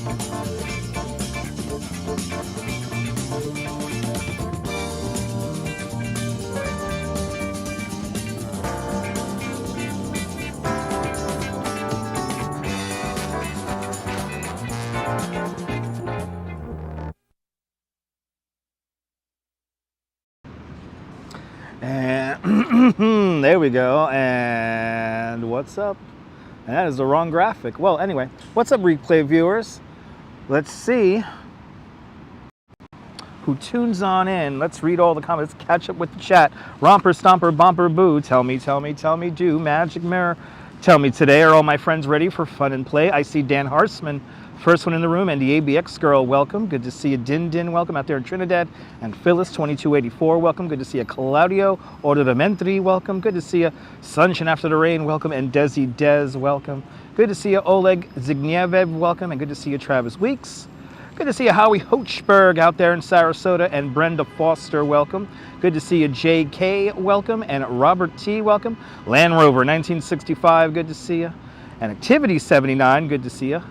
And there we go. And what's up? And that is the wrong graphic. Well, anyway, what's up, replay viewers? Let's see who tunes on in. Let's read all the comments. Catch up with the chat. Romper, Stomper, Bumper, Boo. Tell me, do. Magic Mirror. Tell me, today are all my friends ready for fun and play? I see Dan Harsman, first one in the room, and the ABX girl, welcome. Good to see you, Din Din, welcome out there in Trinidad. And Phyllis, 2284, welcome. Good to see you, Claudio Ordamentri, welcome. Good to see you, Sunshine After the Rain, welcome. And Desi Dez, welcome. Good to see you, Oleg Zignievev, welcome. And good to see you, Travis Weeks. Good to see you, Howie Hochberg out there in Sarasota. And Brenda Foster, welcome. Good to see you, JK, welcome. And Robert T, welcome. Land Rover, 1965, good to see you. And Activity 79, good to see you.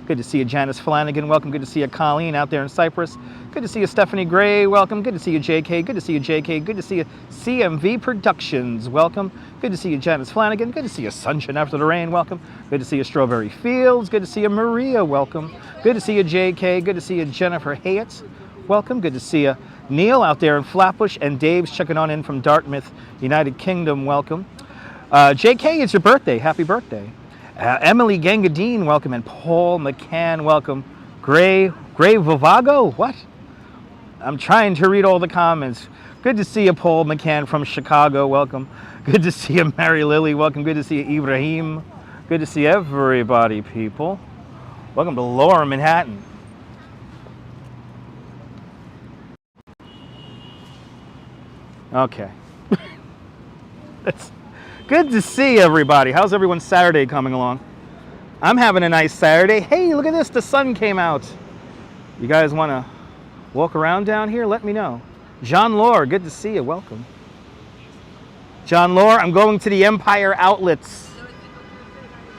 Good to see you, Janice Flanagan, welcome. Good to see you, Colleen, out there in Cyprus. Good to see you, Stephanie Gray, welcome. Good to see you, JK. Good to see you, JK. Good to see you, CMV Productions, welcome. Good to see you, Janice Flanagan. Good to see you, Sunshine After the Rain, welcome. Good to see you, Strawberry Fields. Good to see you, Maria, welcome. Good to see you, JK. Good to see you, Jennifer Hayet, welcome. Good to see you, Neil, out there in Flatbush. And Dave's checking on in from Dartmouth, United Kingdom, welcome. JK, it's your birthday. Happy birthday. Emily Gangadine, welcome. And Paul McCann, welcome. Gray Vavago, what? I'm trying to read all the comments. Good to see you, Paul McCann from Chicago, welcome. Good to see you, Mary Lily, welcome. Good to see you, Ibrahim. Good to see everybody, people. Welcome to Lower Manhattan. Okay. It's good to see everybody. How's everyone's Saturday coming along? I'm having a nice Saturday. Hey, look at this. The sun came out. You guys want to walk around down here? Let me know. John Lore, good to see you. Welcome. John Lore, I'm going to the Empire Outlets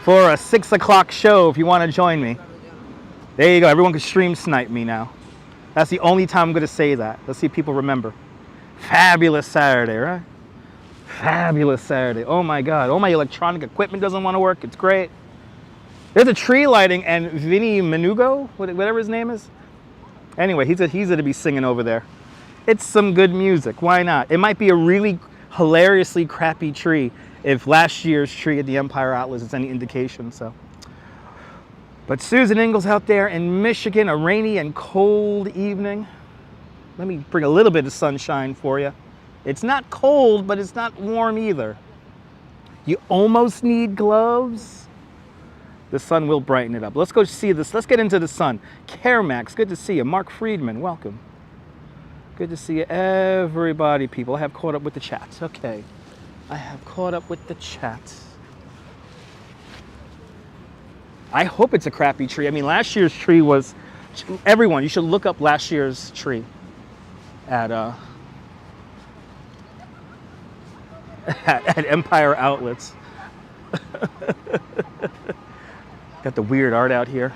for a 6 o'clock show if you want to join me. There you go. Everyone can stream snipe me now. That's the only time I'm going to say that. Let's see if people remember. Fabulous Saturday, right? Fabulous Saturday. Oh my God. All my electronic equipment doesn't want to work. It's great. There's a tree lighting and Vinny Menugo, whatever his name is. Anyway, he's going to be singing over there. It's some good music. Why not? It might be a really hilariously crappy tree if last year's tree at the Empire Outlets is any indication. So, but Susan Ingalls out there in Michigan, a rainy and cold evening. Let me bring a little bit of sunshine for you. It's not cold, but it's not warm either. You almost need gloves. The sun will brighten it up. Let's go see this. Let's get into the sun. Caremax, good to see you. Mark Friedman, welcome. Good to see you, everybody, people. I have caught up with the chat. Okay. I have caught up with the chat. I hope it's a crappy tree. I mean, last year's tree was... Everyone, you should look up last year's tree at Empire Outlets. Got the weird art out here.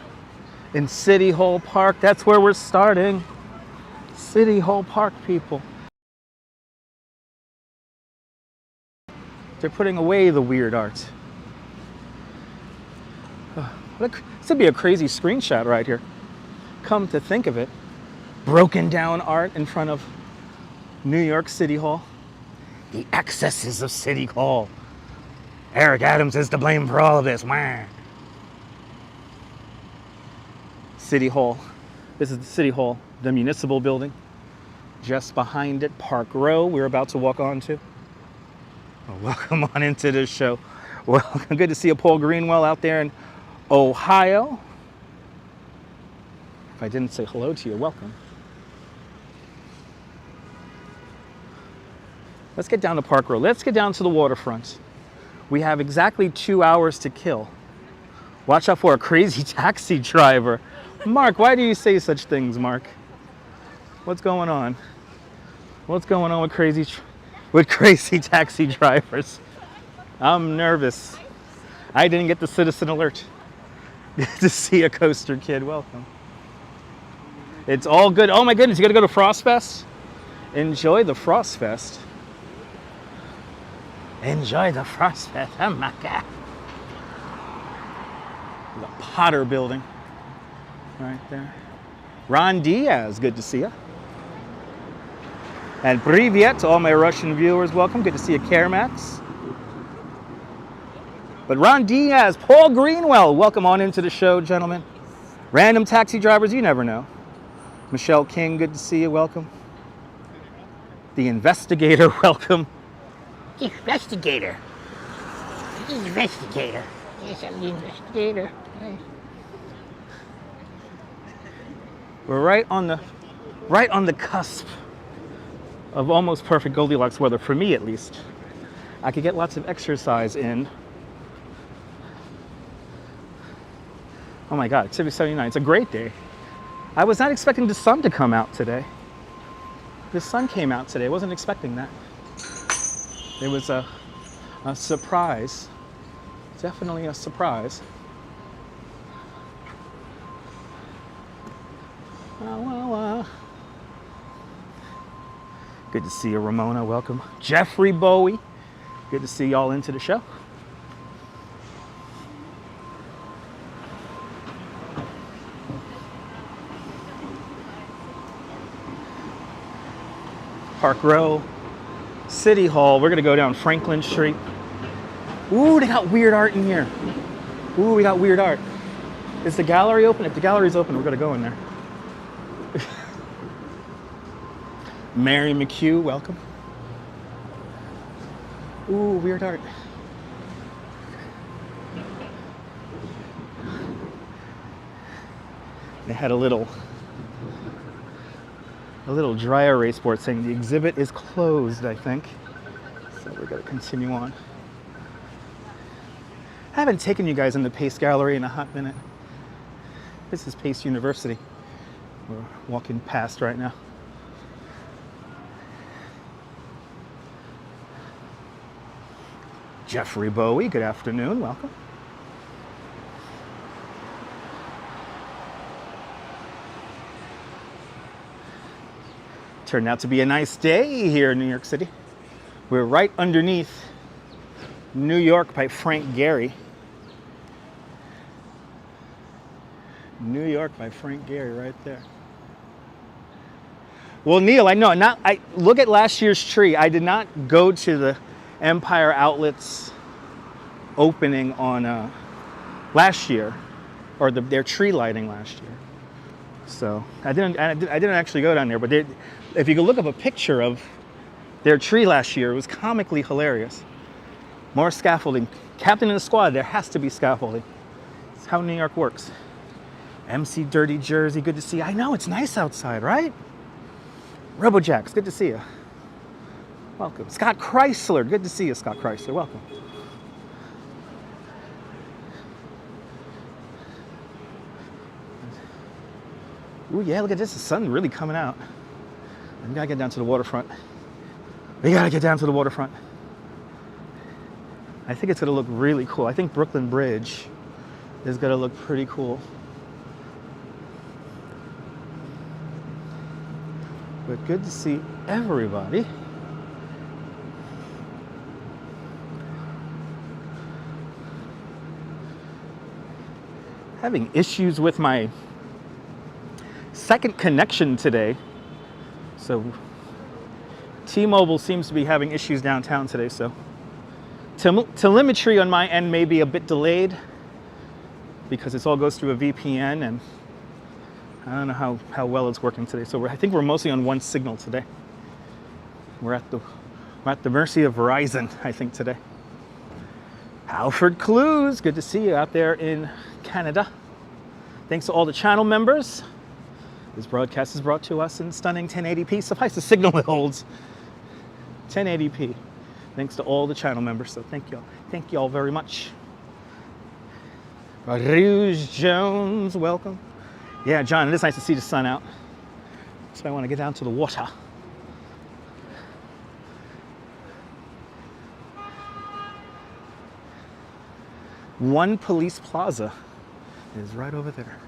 In City Hall Park, that's where we're starting. City Hall Park, people. They're putting away the weird art. This would be a crazy screenshot right here. Come to think of it. Broken down art in front of New York City Hall. The excesses of City Hall. Eric Adams is to blame for all of this. Wah. City Hall. This is the City Hall, the municipal building. Just behind it, Park Row, we're about to walk on to. Well, welcome on into this show. Well, good to see you, Paul Greenwell, out there in Ohio. If I didn't say hello to you, welcome. Let's get down to Park Row. Let's get down to the waterfront. We have exactly 2 hours to kill. Watch out for a crazy taxi driver. Mark, why do you say such things, Mark? What's going on? What's going on with crazy taxi drivers? I'm nervous. I didn't get the citizen alert. Good to see a Coaster Kid. Welcome. It's all good. Oh my goodness, you got to go to Frost Fest? Enjoy the Frost Fest. Enjoy the Frost Fest. Oh my God. The Potter building right there. Ron Diaz, good to see you. And Privyet to all my Russian viewers, welcome. Good to see you, Karmax. But Ron Diaz, Paul Greenwell, welcome on into the show, gentlemen. Random taxi drivers, you never know. Michelle King, good to see you, welcome. The Investigator, welcome. Investigator. Investigator. Yes, I'm the investigator. We're right on the cusp of almost perfect Goldilocks weather, for me at least. I could get lots of exercise in. Oh my God, it's 79. It's a great day. I was not expecting the sun to come out today. The sun came out today. I wasn't expecting that. It was a surprise. Definitely a surprise. Good to see you, Ramona. Welcome. Jeffrey Bowie. Good to see y'all into the show. Park Row, City Hall. We're gonna go down Franklin Street. Ooh, they got weird art in here. Ooh, we got weird art. Is the gallery open? If the gallery's open, we're gonna go in there. Mary McHugh, welcome. Ooh, weird art. They had a little dry erase board saying the exhibit is closed, I think. So we're gonna continue on. I haven't taken you guys in the Pace Gallery in a hot minute. This is Pace University. We're walking past right now. Jeffrey Bowie, good afternoon, welcome. Turned out to be a nice day here in New York City. We're right underneath New York by Frank Gehry. New York by Frank Gehry right there. Well, Neil, I know, I look at last year's tree. I did not go to the Empire Outlets opening on last year, or their tree lighting last year. So I didn't actually go down there, but if you could look up a picture of their tree last year, it was comically hilarious. More scaffolding. Captain in the squad, there has to be scaffolding. It's how New York works. MC Dirty Jersey, good to see you. I know, it's nice outside, right? RoboJax, good to see you. Welcome. Scott Chrysler, good to see you, Scott Chrysler, welcome. Ooh, yeah, look at this, the sun really coming out. We gotta get down to the waterfront. We gotta get down to the waterfront. I think it's gonna look really cool. I think Brooklyn Bridge is gonna look pretty cool. But good to see everybody. Having issues with my second connection today. So T-Mobile seems to be having issues downtown today, so telemetry on my end may be a bit delayed because it all goes through a VPN, and I don't know how well it's working today. So I think we're mostly on one signal today. We're at the mercy of Verizon, I think, today. Alfred Clues, good to see you out there in Canada. Thanks to all the channel members. This broadcast is brought to us in stunning 1080p. Suffice the signal it holds. 1080p. Thanks to all the channel members. So thank y'all. Thank y'all very much. Rouge Jones, welcome. Yeah, John, it is nice to see the sun out. So I want to get down to the water. One Police Plaza. is right over there.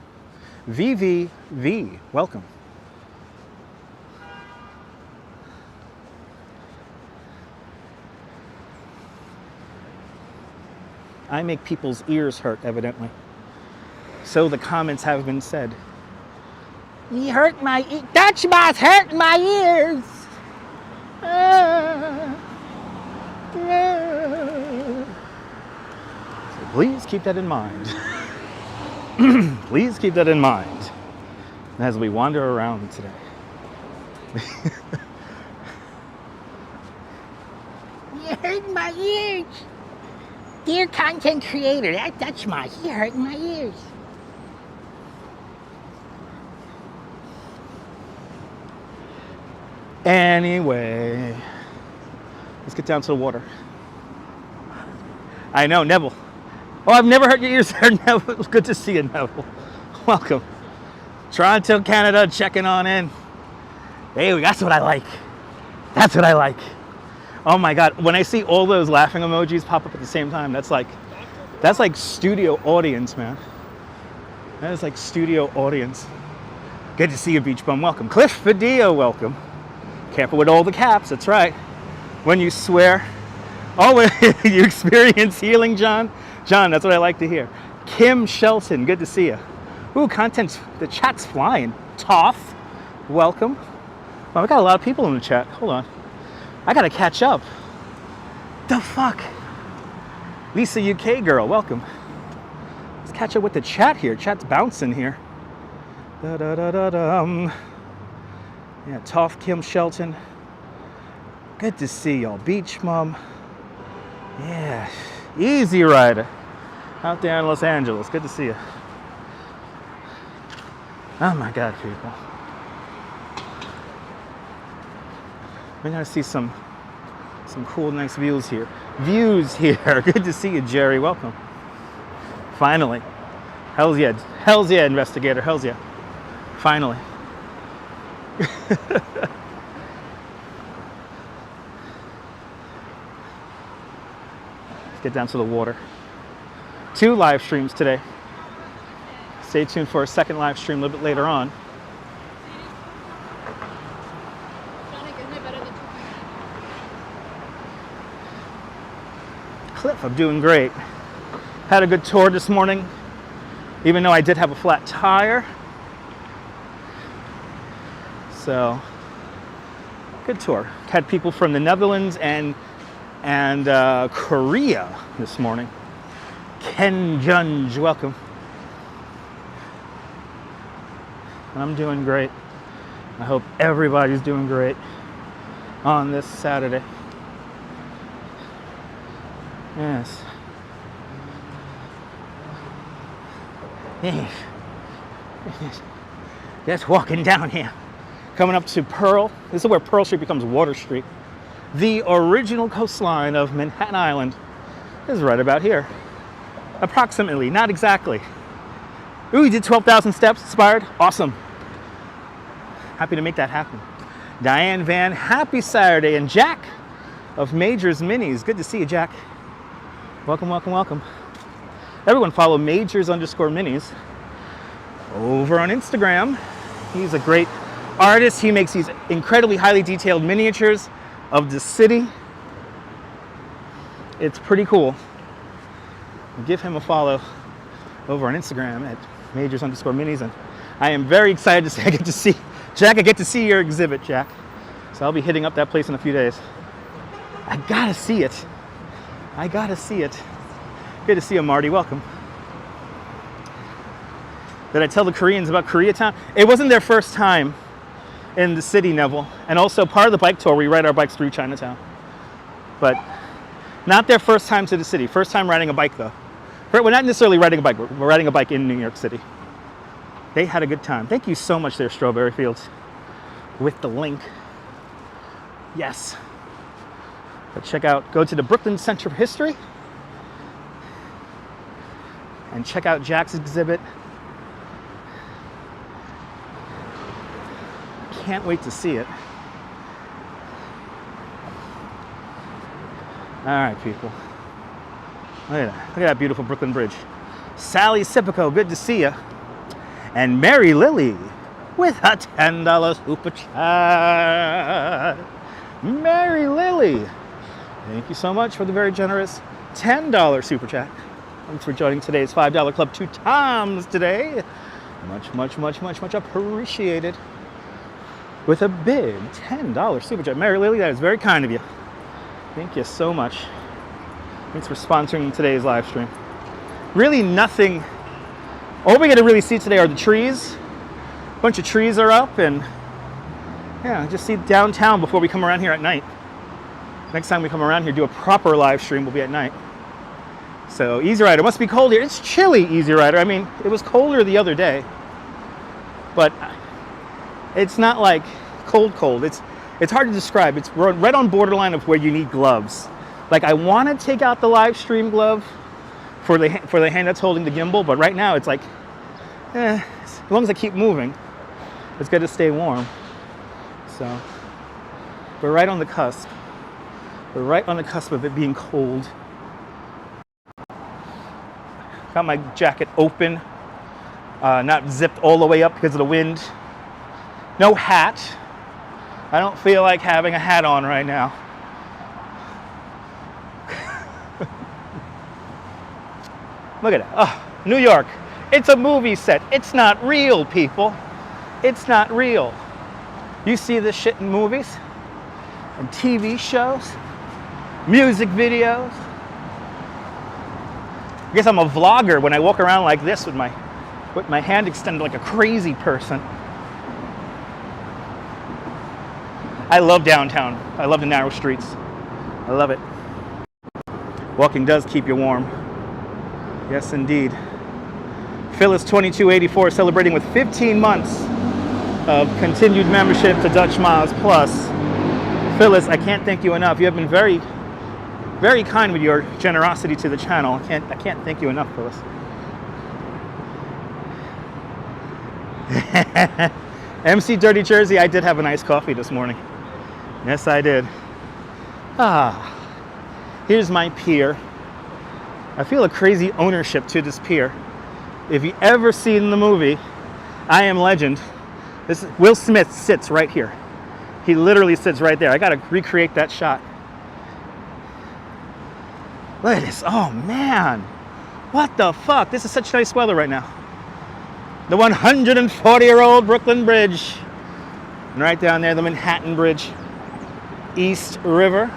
VVV, welcome. I make people's ears hurt, evidently. So the comments have been said. You hurt my ears. Dutch boss hurt my ears. So please keep that in mind. Please keep that in mind as we wander around today. You hurt my ears. Dear content creator, that Dutch boss, you hurt my ears. Anyway, let's get down to the water. I know, Neville. Oh, I've never heard your ears there, Neville. It was good to see you, Neville. Welcome. Toronto, Canada, checking on in. Hey, that's what I like. That's what I like. Oh my God, when I see all those laughing emojis pop up at the same time, that's like studio audience, man. That is like studio audience. Good to see you, Beach Bum. Welcome. Cliff Videa, welcome. Careful with all the caps, that's right. When you swear. Oh, you experience healing, John? John, that's what I like to hear. Kim Shelton, good to see you. Ooh, the chat's flying. Toff, welcome. Well, we got a lot of people in the chat. Hold on. I gotta catch up. The fuck? Lisa UK girl, welcome. Let's catch up with the chat here. Chat's bouncing here. Da-da-da-da-dum. Yeah, Toff, Kim Shelton. Good to see y'all. Beach Mom. Yeah. Easy Rider. Out there in Los Angeles. Good to see you. Oh my God, people. We're gonna see some cool, nice views here. Good to see you, Jerry. Welcome. Finally. Hells yeah. Hells yeah, investigator. Hells yeah. Finally. Let's get down to the water. 2 live streams today. Stay tuned for a second live stream a little bit later on. Cliff, I'm doing great. Had a good tour this morning, even though I did have a flat tire. So, good tour. Had people from the Netherlands and Korea this morning. Ken Junj, welcome. I'm doing great. I hope everybody's doing great on this Saturday. Yes. Just walking down here. Coming up to Pearl. This is where Pearl Street becomes Water Street. The original coastline of Manhattan Island is right about here. Approximately, not exactly. Ooh, you did 12,000 steps, inspired? Awesome. Happy to make that happen. Diane Van, happy Saturday. And Jack of Majors Minis. Good to see you, Jack. Welcome, welcome, welcome. Everyone follow Majors_Minis over on Instagram. He's a great artist. He makes these incredibly highly detailed miniatures of the city. It's pretty cool. Give him a follow over on Instagram at Majors_Minis. And I am very excited to say I get to see Jack. I get to see your exhibit, Jack. So I'll be hitting up that place in a few days. I gotta see it. I gotta see it. Good to see you, Marty. Welcome. Did I tell the Koreans about Koreatown? It wasn't their first time in the city, Neville. And also part of the bike tour, we ride our bikes through Chinatown. But not their first time to the city. First time riding a bike, though. We're not necessarily riding a bike. We're riding a bike in New York City. They had a good time. Thank you so much there, Strawberry Fields, with the link. Yes. But check out, go to the Brooklyn Center for History and check out Jack's exhibit. Can't wait to see it. All right, people. Look at that beautiful Brooklyn Bridge. Sally Sipico, good to see you. And Mary Lily with a $10 super chat. Mary Lily, thank you so much for the very generous $10 super chat. Thanks for joining today's $5 club 2 times today. Much, much, much, much, much appreciated. With a big $10 super chat. Mary Lily, that is very kind of you. Thank you so much. Thanks for sponsoring today's live stream. Really nothing. All we get to really see today are the trees. A bunch of trees are up, and yeah, just see downtown before we come around here at night. Next time we come around here, do a proper live stream, will be at night. So Easy Rider, must be cold here. It's chilly, Easy Rider. I mean, it was colder the other day, but it's not like cold. It's hard to describe. It's right on borderline of where you need gloves. Like, I want to take out the live stream glove for the hand that's holding the gimbal, but right now it's like, as long as I keep moving, it's good to stay warm. So we're right on the cusp. We're right on the cusp of it being cold. Got my jacket open, not zipped all the way up because of the wind. No hat. I don't feel like having a hat on right now. Look at it. Oh, New York. It's a movie set. It's not real, people. It's not real. You see this shit in movies and TV shows, music videos. I guess I'm a vlogger when I walk around like this with my hand extended like a crazy person. I love downtown. I love the narrow streets. I love it. Walking does keep you warm. Yes, indeed. Phyllis 2284 celebrating with 15 months of continued membership to Dutch Miles Plus. Phyllis, I can't thank you enough. You have been very, very kind with your generosity to the channel. I can't thank you enough, Phyllis. MC Dirty Jersey, I did have a nice coffee this morning. Yes, I did. Here's my pier. I feel a crazy ownership to this pier. If you ever seen the movie I Am Legend, Will Smith sits right here. He literally sits right there. I gotta recreate that shot. Look at this. Oh man, what the fuck? This is such nice weather right now. The 140-year-old Brooklyn Bridge. And right down there, the Manhattan Bridge. East River.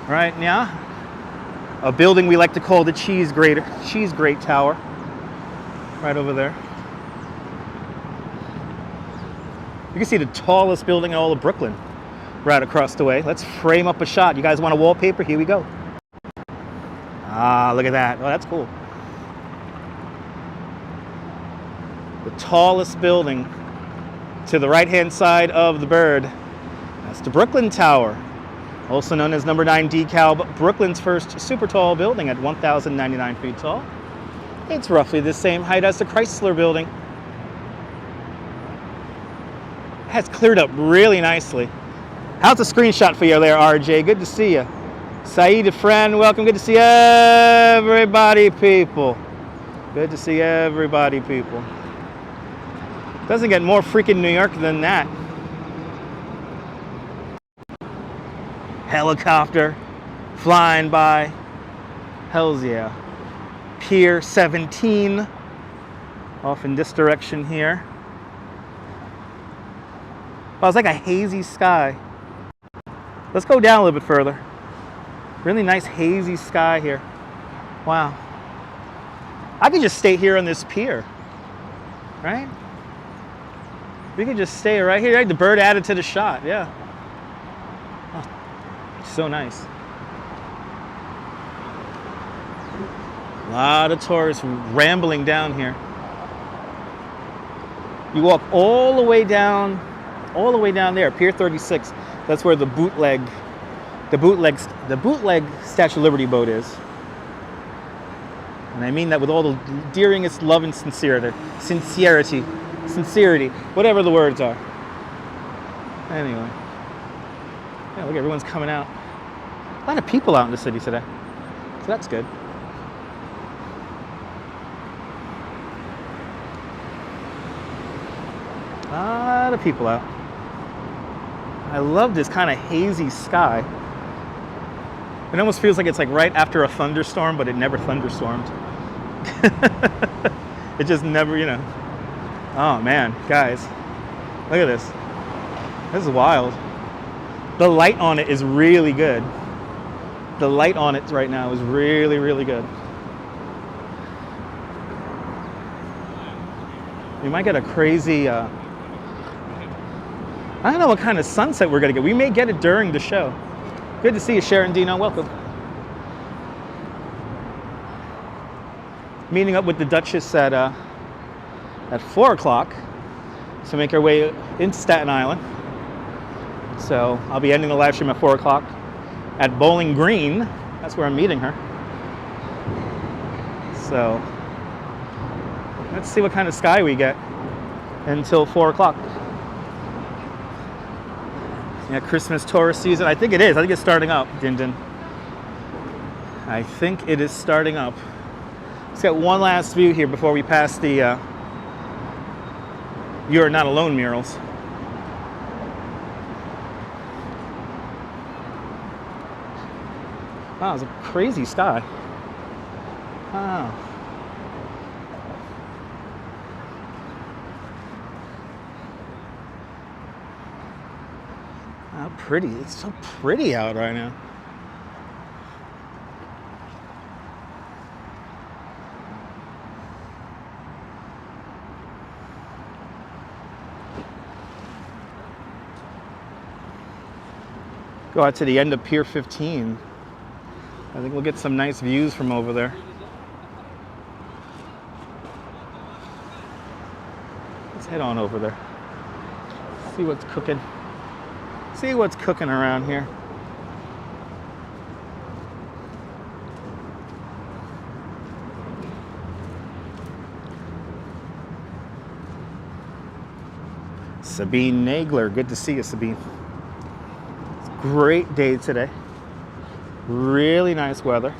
Right now. A building we like to call the Cheese Grate Tower. Right over there. You can see the tallest building in all of Brooklyn right across the way. Let's frame up a shot. You guys want a wallpaper? Here we go. Ah, look at that. Oh, that's cool. The tallest building to the right-hand side of the bird. That's the Brooklyn Tower. Also known as number 9 decal, but Brooklyn's first super tall building at 1,099 feet tall. It's roughly the same height as the Chrysler building. It has cleared up really nicely. How's the screenshot for you there, RJ? Good to see you. Saeed, a friend, welcome. Good to see everybody, people. Good to see everybody, people. Doesn't get more freaking New York than that. Helicopter flying by. Hells yeah. Pier 17 off in this direction here. Oh, it's like a hazy sky. Let's go down a little bit further. Really nice hazy sky here. Wow. I could just stay here on this pier, right? We could just stay right here. The bird added to the shot, yeah. Oh, so nice. A lot of tourists rambling down here. You walk all the way down there, Pier 36. That's where the bootleg Statue of Liberty boat is. And I mean that with all the dearingest love and sincerity, whatever the words are. Anyway, yeah, look, everyone's coming out. A lot of people out in the city today, so that's good. A lot of people out. I love this kind of hazy sky. It almost feels like it's like right after a thunderstorm, but it never thunderstormed. It just never, you know. Oh man, guys, look at this. This is wild. The light on it is really good. The light on it right now is really, really good. You might get a crazy, I don't know what kind of sunset we're gonna get. We may get it during the show. Good to see you, Sharon Dino, welcome. Meeting up with the Duchess at 4 o'clock. So make our way into Staten Island. So I'll be ending the live stream at 4 o'clock at Bowling Green. That's where I'm meeting her. So let's see what kind of sky we get until 4 o'clock. Yeah, Christmas tourist season. I think it is. I think it's starting up, Din Din. I think it is starting up. Let's get one last view here before we pass the You're Not Alone murals. Wow, it's a crazy sky. Wow. How pretty. It's so pretty out right now. Go out to the end of Pier 15. I think we'll get some nice views from over there. Let's head on over there. See what's cooking. See what's cooking around here. Sabine Nagler, good to see you, Sabine. It's a great day today. Really nice weather.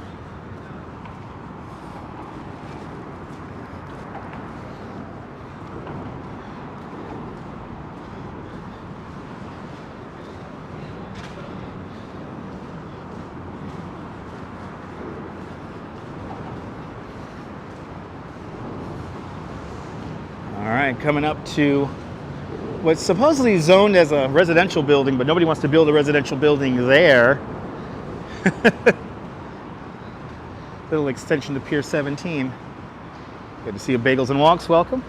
All right, coming up to what's supposedly zoned as a residential building, but nobody wants to build a residential building there. Little extension to Pier 17. Good to see you, Bagels and Walks. Welcome.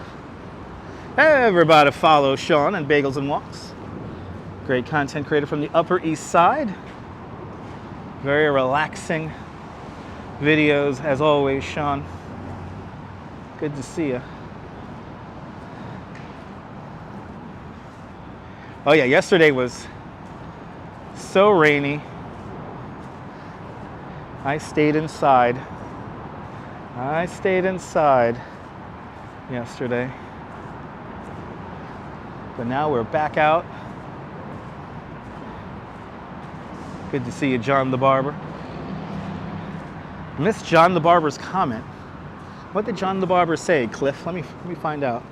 Everybody follow Sean and Bagels and Walks. Great content creator from the Upper East Side. Very relaxing videos as always, Sean. Good to see you. Oh yeah, yesterday was so rainy. I stayed inside. I stayed inside yesterday. But now we're back out. Good to see you, John the Barber. Missed John the Barber's comment. What did John the Barber say, Cliff? Let me find out.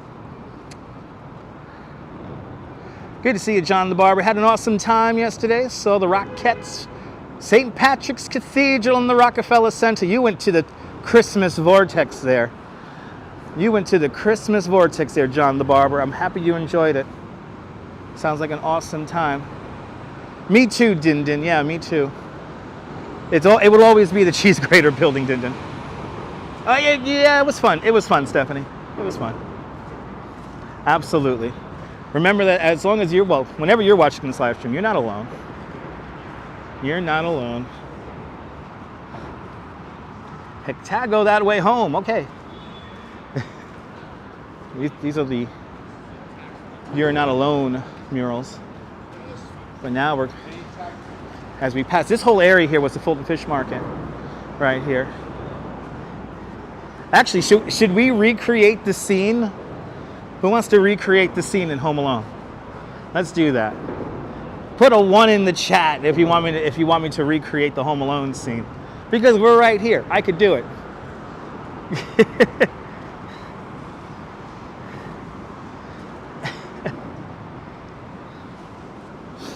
Good to see you, John the Barber. Had an awesome time yesterday. Saw the Rockettes. St. Patrick's Cathedral in the Rockefeller Center. You went to the Christmas vortex there. You went to the Christmas vortex there, John the Barber. I'm happy you enjoyed it. Sounds like an awesome time. Me too, Din Din. Yeah, me too. It would always be the cheese grater building, Din Din. Oh yeah, it was fun. It was fun, Stephanie. It was fun. Absolutely. Remember that as long as whenever you're watching this live stream, you're not alone. You're not alone. Hectago that way home. Okay. These are the You're Not Alone murals. But now as we pass, this whole area here was the Fulton Fish Market. Right here. Actually, should we recreate the scene? Who wants to recreate the scene in Home Alone? Let's do that. Put a 1 in the chat if you want me to recreate the Home Alone scene, because we're right here. I could do it.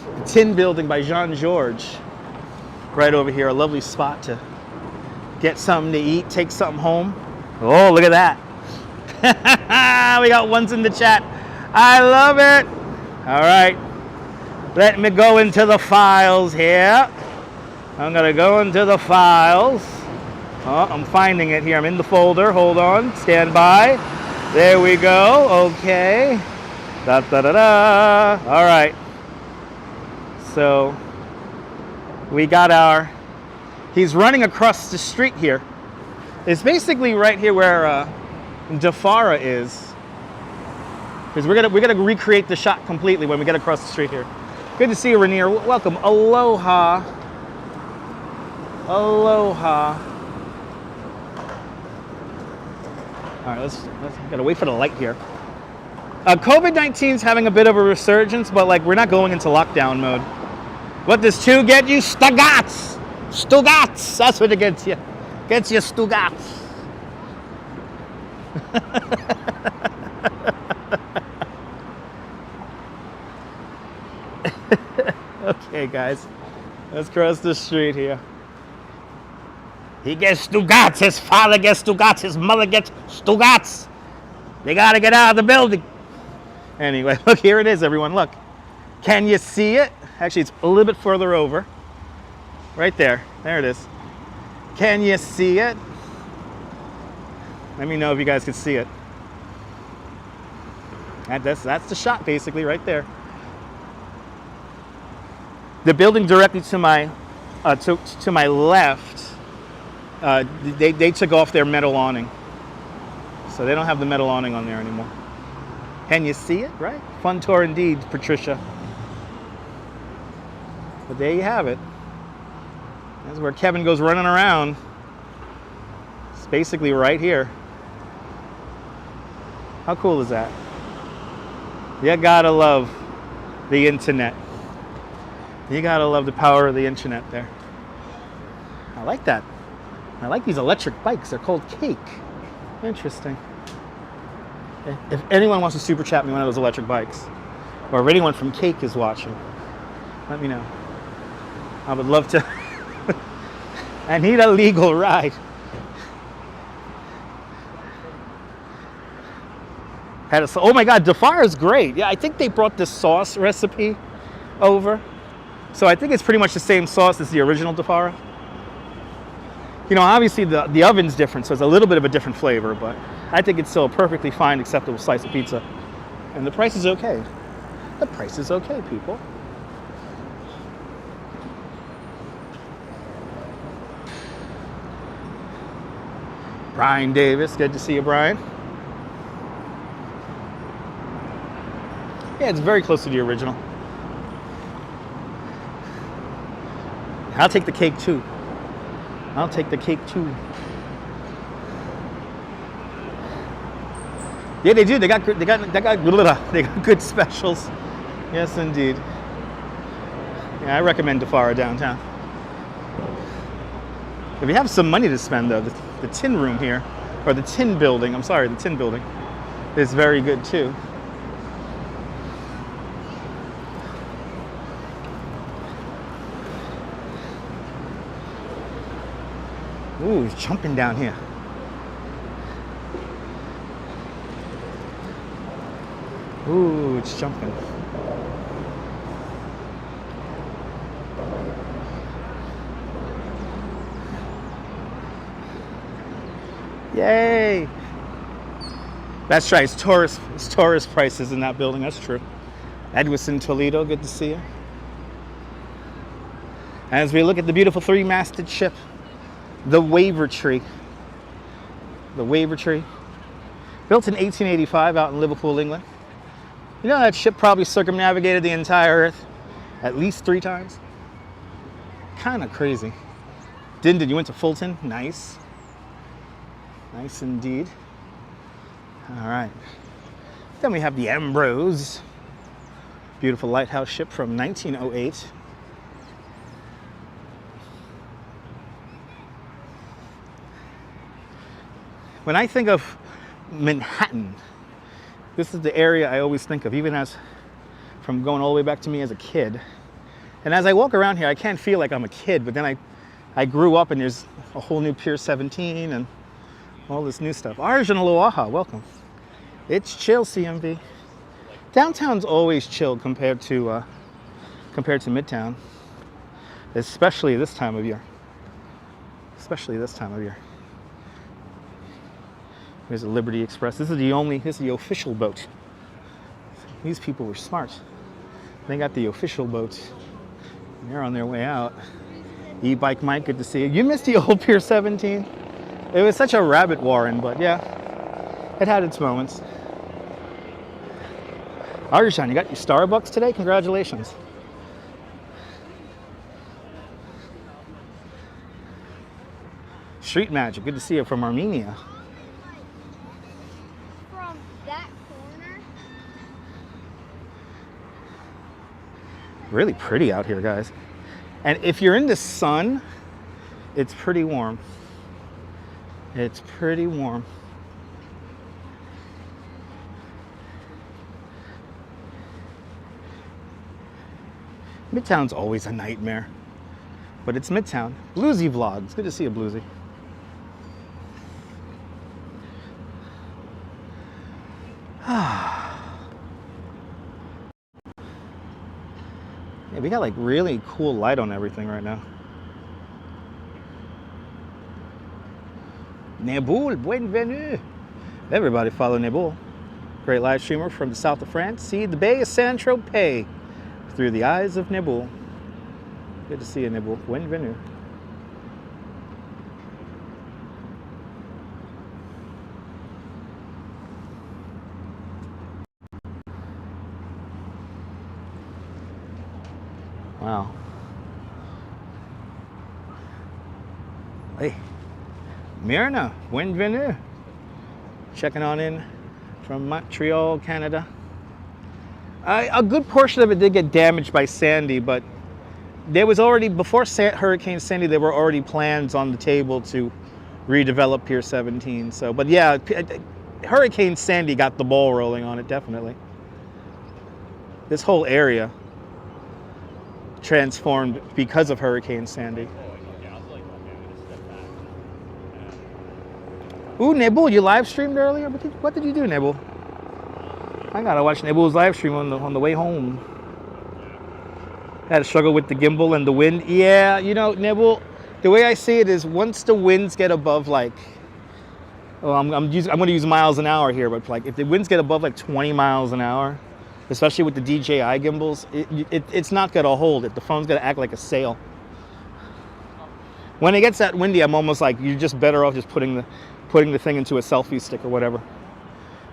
The Tin Building by Jean-Georges. Right over here, a lovely spot to get something to eat, take something home. Oh, look at that. We got ones in the chat. I love it. All right. Let me go into the files here. I'm going to go into the files. Oh, I'm finding it here. I'm in the folder. Hold on. Stand by. There we go. Okay. Da da da da. All right. So we got our. He's running across the street here. It's basically right here where Defara is. Because we're gonna recreate the shot completely when we get across the street here. Good to see you, Rainier. Welcome. Aloha. Aloha. All right, let's gotta wait for the light here. COVID-19 is having a bit of a resurgence, but like we're not going into lockdown mode. What does 2 get you? Stugats. Stugats. That's what it gets you. Gets you Stugats. Okay, guys, let's cross the street here. He gets Stugats, his father gets Stugats, his mother gets Stugats. They gotta get out of the building. Anyway, look, here it is, everyone, look. Can you see it? Actually, it's a little bit further over. Right there, there it is. Can you see it? Let me know if you guys can see it. That's the shot, basically, right there. The building directly to my left, they took off their metal awning, so they don't have the metal awning on there anymore. Can you see it? Right? Fun tour indeed, Patricia. But there you have it. That's where Kevin goes running around. It's basically right here. How cool is that? You gotta love the internet. You gotta love the power of the internet there. I like that. I like these electric bikes. They're called Cake. Interesting. If anyone wants to super chat me one of those electric bikes, or if anyone from Cake is watching, let me know. I would love to. I need a legal ride. Oh my God, Defara is great. Yeah, I think they brought the sauce recipe over. So I think it's pretty much the same sauce as the original Defara. You know, obviously the oven's different, so it's a little bit of a different flavor, but I think it's still a perfectly fine, acceptable slice of pizza. And the price is okay. The price is okay, people. Brian Davis, good to see you, Brian. Yeah, it's very close to the original. I'll take the cake too. I'll take the cake too. Yeah, they do. They got good specials. Yes, indeed. Yeah, I recommend Defara downtown. If you have some money to spend, though, the tin room here, or the tin building, I'm sorry, the tin building, is very good too. Ooh, he's jumping down here. Ooh, it's jumping. Yay! That's right, it's tourist prices in that building, that's true. Edwison Toledo, good to see you. As we look at the beautiful 3-masted ship, the Wavertree. The Wavertree. Built in 1885 out in Liverpool, England. You know that ship probably circumnavigated the entire Earth at least 3 times? Kind of crazy. Dindon, you went to Fulton? Nice. Nice indeed. All right. Then we have the Ambrose. Beautiful lighthouse ship from 1908. When I think of Manhattan, this is the area I always think of, even as from going all the way back to me as a kid. And as I walk around here, I can't feel like I'm a kid, but then I grew up and there's a whole new Pier 17 and all this new stuff. Arjun Aloha, welcome. It's chill, CMV. Downtown's always chill compared to Midtown, especially this time of year. Especially this time of year. There's a Liberty Express. This is the official boat. These people were smart. They got the official boat. They're on their way out. E-Bike Mike, good to see you. You missed the old Pier 17. It was such a rabbit warren, but yeah, it had its moments. Arjan, you got your Starbucks today? Congratulations. Street Magic, good to see you from Armenia. From that corner. Really pretty out here, guys. And if you're in the sun, it's pretty warm. It's pretty warm. Midtown's always a nightmare, but it's Midtown. Bluesy Vlogs, good to see you, Bluesy. Yeah, we got like really cool light on everything right now. Nebul, bienvenue. Everybody follow Nebul. Great live streamer from the south of France. See the Bay of Saint-Tropez through the eyes of Nebul. Good to see you, Nebul. Bienvenue. Wow. Hey, Myrna, bienvenue. Checking on in from Montreal, Canada. A good portion of it did get damaged by Sandy, but there was already, before Hurricane Sandy, there were already plans on the table to redevelop Pier 17. So, but yeah, Hurricane Sandy got the ball rolling on it, definitely. This whole area transformed because of Hurricane Sandy. Ooh, Nebul, you live streamed earlier? What did you do, Nebul? I gotta watch Nebul's live stream on the way home. Had to struggle with the gimbal and the wind. Yeah, you know, Nebul, the way I see it is once the winds get above like, well, I'm going to use miles an hour here, but like if the winds get above like 20 miles an hour, especially with the DJI gimbals, it's not gonna hold it. The phone's gonna act like a sail. When it gets that windy, I'm almost like, you're just better off just putting the thing into a selfie stick or whatever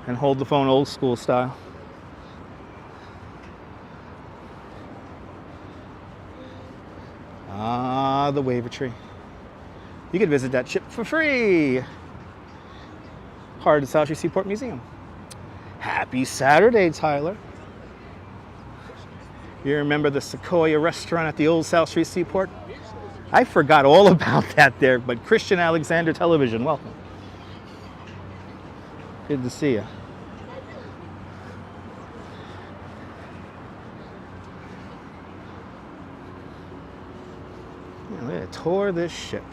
and hold the phone old school style. Ah, the Wavertree. You can visit that ship for free. Part of the South Street Seaport Museum. Happy Saturday, Tyler. You remember the Sequoia restaurant at the old South Street Seaport? I forgot all about that there, but Christian Alexander Television, welcome. Good to see you. Yeah, look at tour this ship.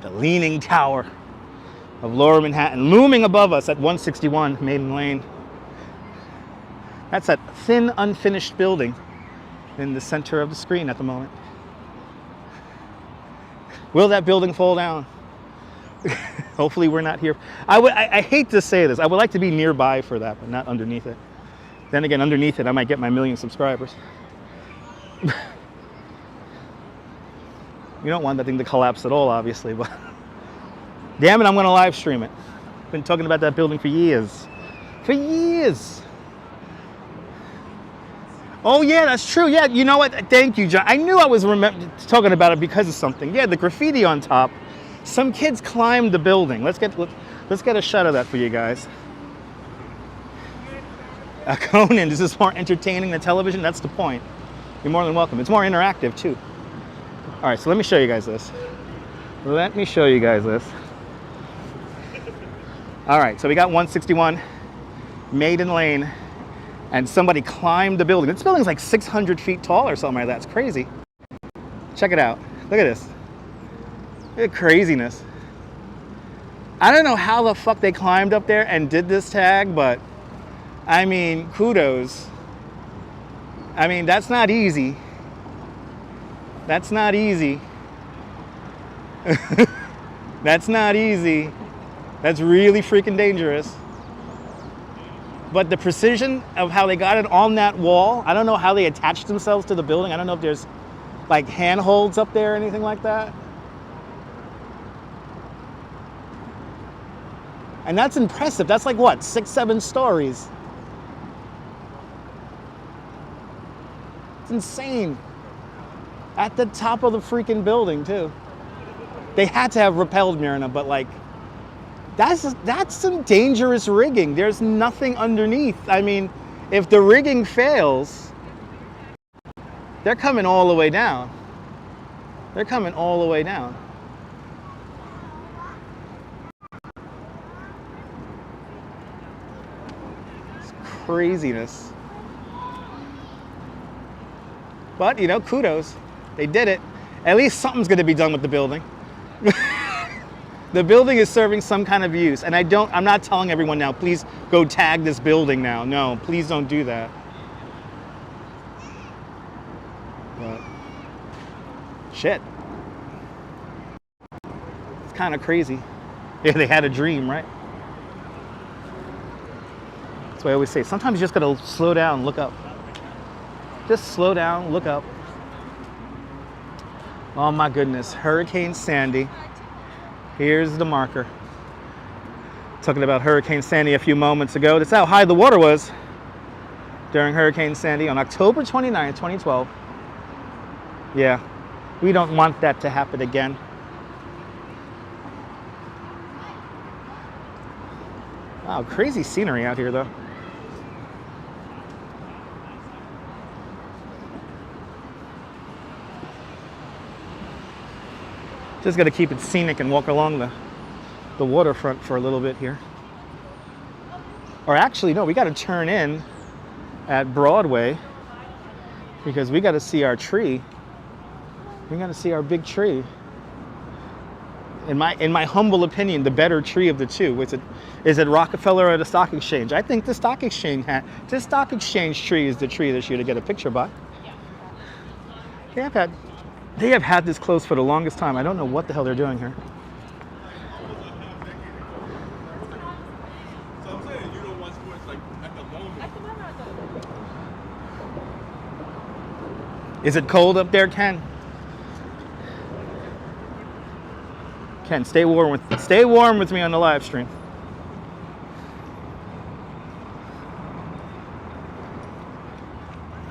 The Leaning Tower of Lower Manhattan, looming above us at 161 Maiden Lane. That's that thin, unfinished building in the center of the screen at the moment. Will that building fall down? Hopefully we're not here. I hate to say this. I would like to be nearby for that, but not underneath it. Then again, underneath it, I might get my 1 million subscribers. You don't want that thing to collapse at all, obviously, but damn it, I'm going to live stream it. Been talking about that building for years. For years. Oh yeah, that's true. Yeah, you know what? Thank you, John. I knew I was talking about it because of something. Yeah, the graffiti on top. Some kids climbed the building. Let's get a shot of that for you guys. Conan, is this more entertaining than television? That's the point. You're more than welcome. It's more interactive too. All right, so let me show you guys this. Let me show you guys this. All right, so we got 161 Maiden Lane. and somebody climbed the building. This building's like 600 feet tall or something like that. It's crazy. Check it out. Look at this. Look at craziness. I don't know how the fuck they climbed up there and did this tag, but I mean, kudos. I mean, that's not easy. That's not easy. That's not easy. That's really freaking dangerous. But the precision of how they got it on that wall, I don't know how they attached themselves to the building. I don't know if there's like handholds up there or anything like that. And that's impressive. That's like what, 6, 7 stories? It's insane. At the top of the freaking building too. They had to have repelled Myrna, but like, that's some dangerous rigging. There's nothing underneath. I mean, if the rigging fails, they're coming all the way down. They're coming all the way down. It's craziness. But, you know, kudos. They did it. At least something's going to be done with the building. The building is serving some kind of use. And I'm not telling everyone now, please go tag this building now. No, please don't do that. But, shit. It's kind of crazy. Yeah, they had a dream, right? That's what I always say. Sometimes you just got to slow down and look up. Just slow down, look up. Oh my goodness, Hurricane Sandy. Here's the marker. Talking about Hurricane Sandy a few moments ago. That's how high the water was during Hurricane Sandy on October 29th, 2012. Yeah, we don't want that to happen again. Wow, crazy scenery out here though. Just got to keep it scenic and walk along the waterfront for a little bit here. Or actually, no, we got to turn in at Broadway because we got to see our tree. We got to see our big tree. In my humble opinion, the better tree of the two. Is it Rockefeller or the Stock Exchange? I think the Stock Exchange tree is the tree this year to get a picture by. They have had this closed for the longest time. I don't know what the hell they're doing here. So I'm saying you don't watch sports like at the moment. Is it cold up there, Ken? Ken, stay warm with me on the live stream.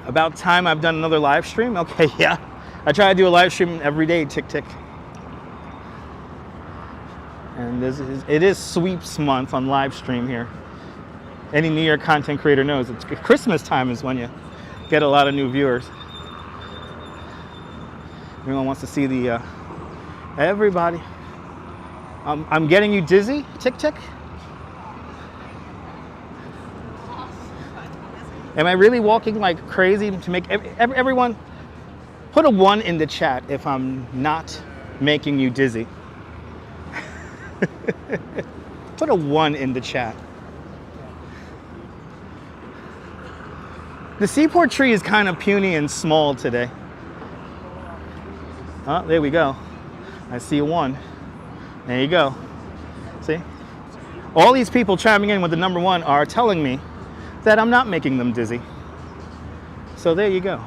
About time I've done another live stream? Okay, yeah. I try to do a live stream every day, tick. And it is sweeps month on live stream here. Any New York content creator knows it's Christmas time is when you get a lot of new viewers. Everyone wants to see the everybody. I'm getting you dizzy, tick. Am I really walking like crazy to make everyone? Put a 1 in the chat if I'm not making you dizzy. Put a 1 in the chat. The Seaport tree is kind of puny and small today. Oh, there we go. I see a 1. There you go. See? All these people chiming in with the number 1 are telling me that I'm not making them dizzy. So there you go.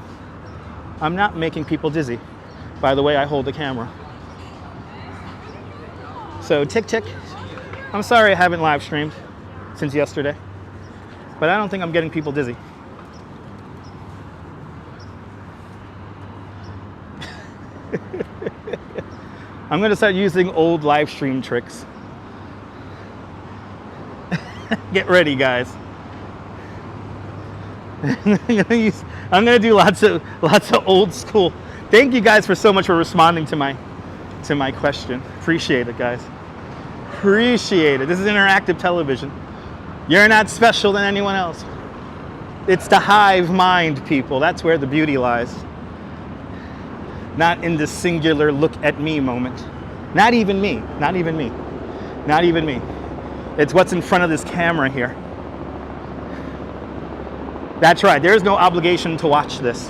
I'm not making people dizzy by the way I hold the camera. So tick. I'm sorry I haven't live streamed since yesterday, but I don't think I'm getting people dizzy. I'm going to start using old live stream tricks. Get ready, guys. I'm gonna do lots of old school. Thank you guys for so much for responding to my question. Appreciate it, guys. Appreciate it. This is interactive television. You're not special than anyone else. It's the hive mind, people. That's where the beauty lies. Not in the singular look at me moment. Not even me. Not even me. Not even me. It's what's in front of this camera here. That's right. There is no obligation to watch this.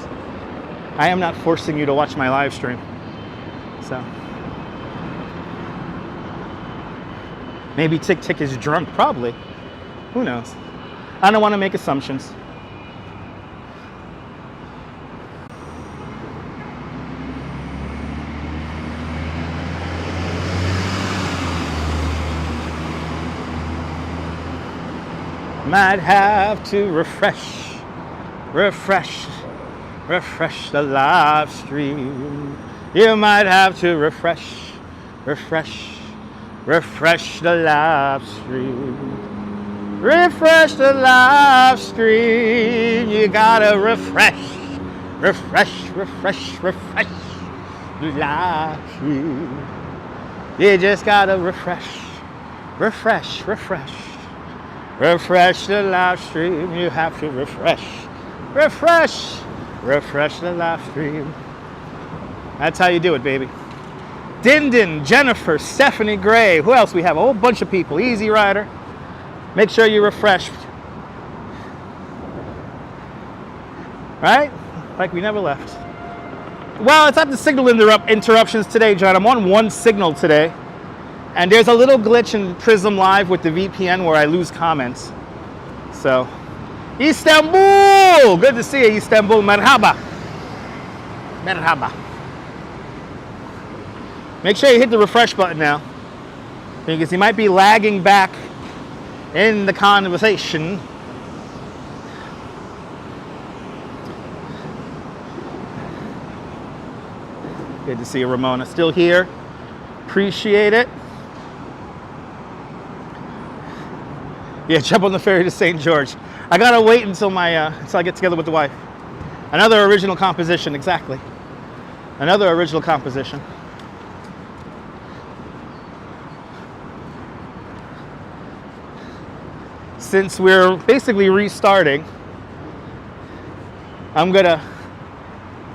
I am not forcing you to watch my live stream. So maybe Tick Tick is drunk. Probably. Who knows? I don't want to make assumptions. Might have to refresh the live stream. You might have to refresh the live stream. Refresh the live stream. You gotta refresh the live stream. You just gotta refresh the live stream. You have to refresh the live stream. That's how you do it, baby. Din, Jennifer, Stephanie Gray. Who else we have? A whole bunch of people. Easy Rider. Make sure you refresh. Right? Like we never left. Well, it's not the signal interruptions today, John. I'm on one signal today. And there's a little glitch in Prism Live with the VPN where I lose comments. So, Istanbul! Good to see you, Istanbul. Merhaba. Make sure you hit the refresh button now, because you might be lagging back in the conversation. Good to see you, Ramona. Still here. Appreciate it. Yeah, jump on the ferry to St. George. I gotta wait until until I get together with the wife. Another original composition, exactly. Another original composition. Since we're basically restarting, I'm gonna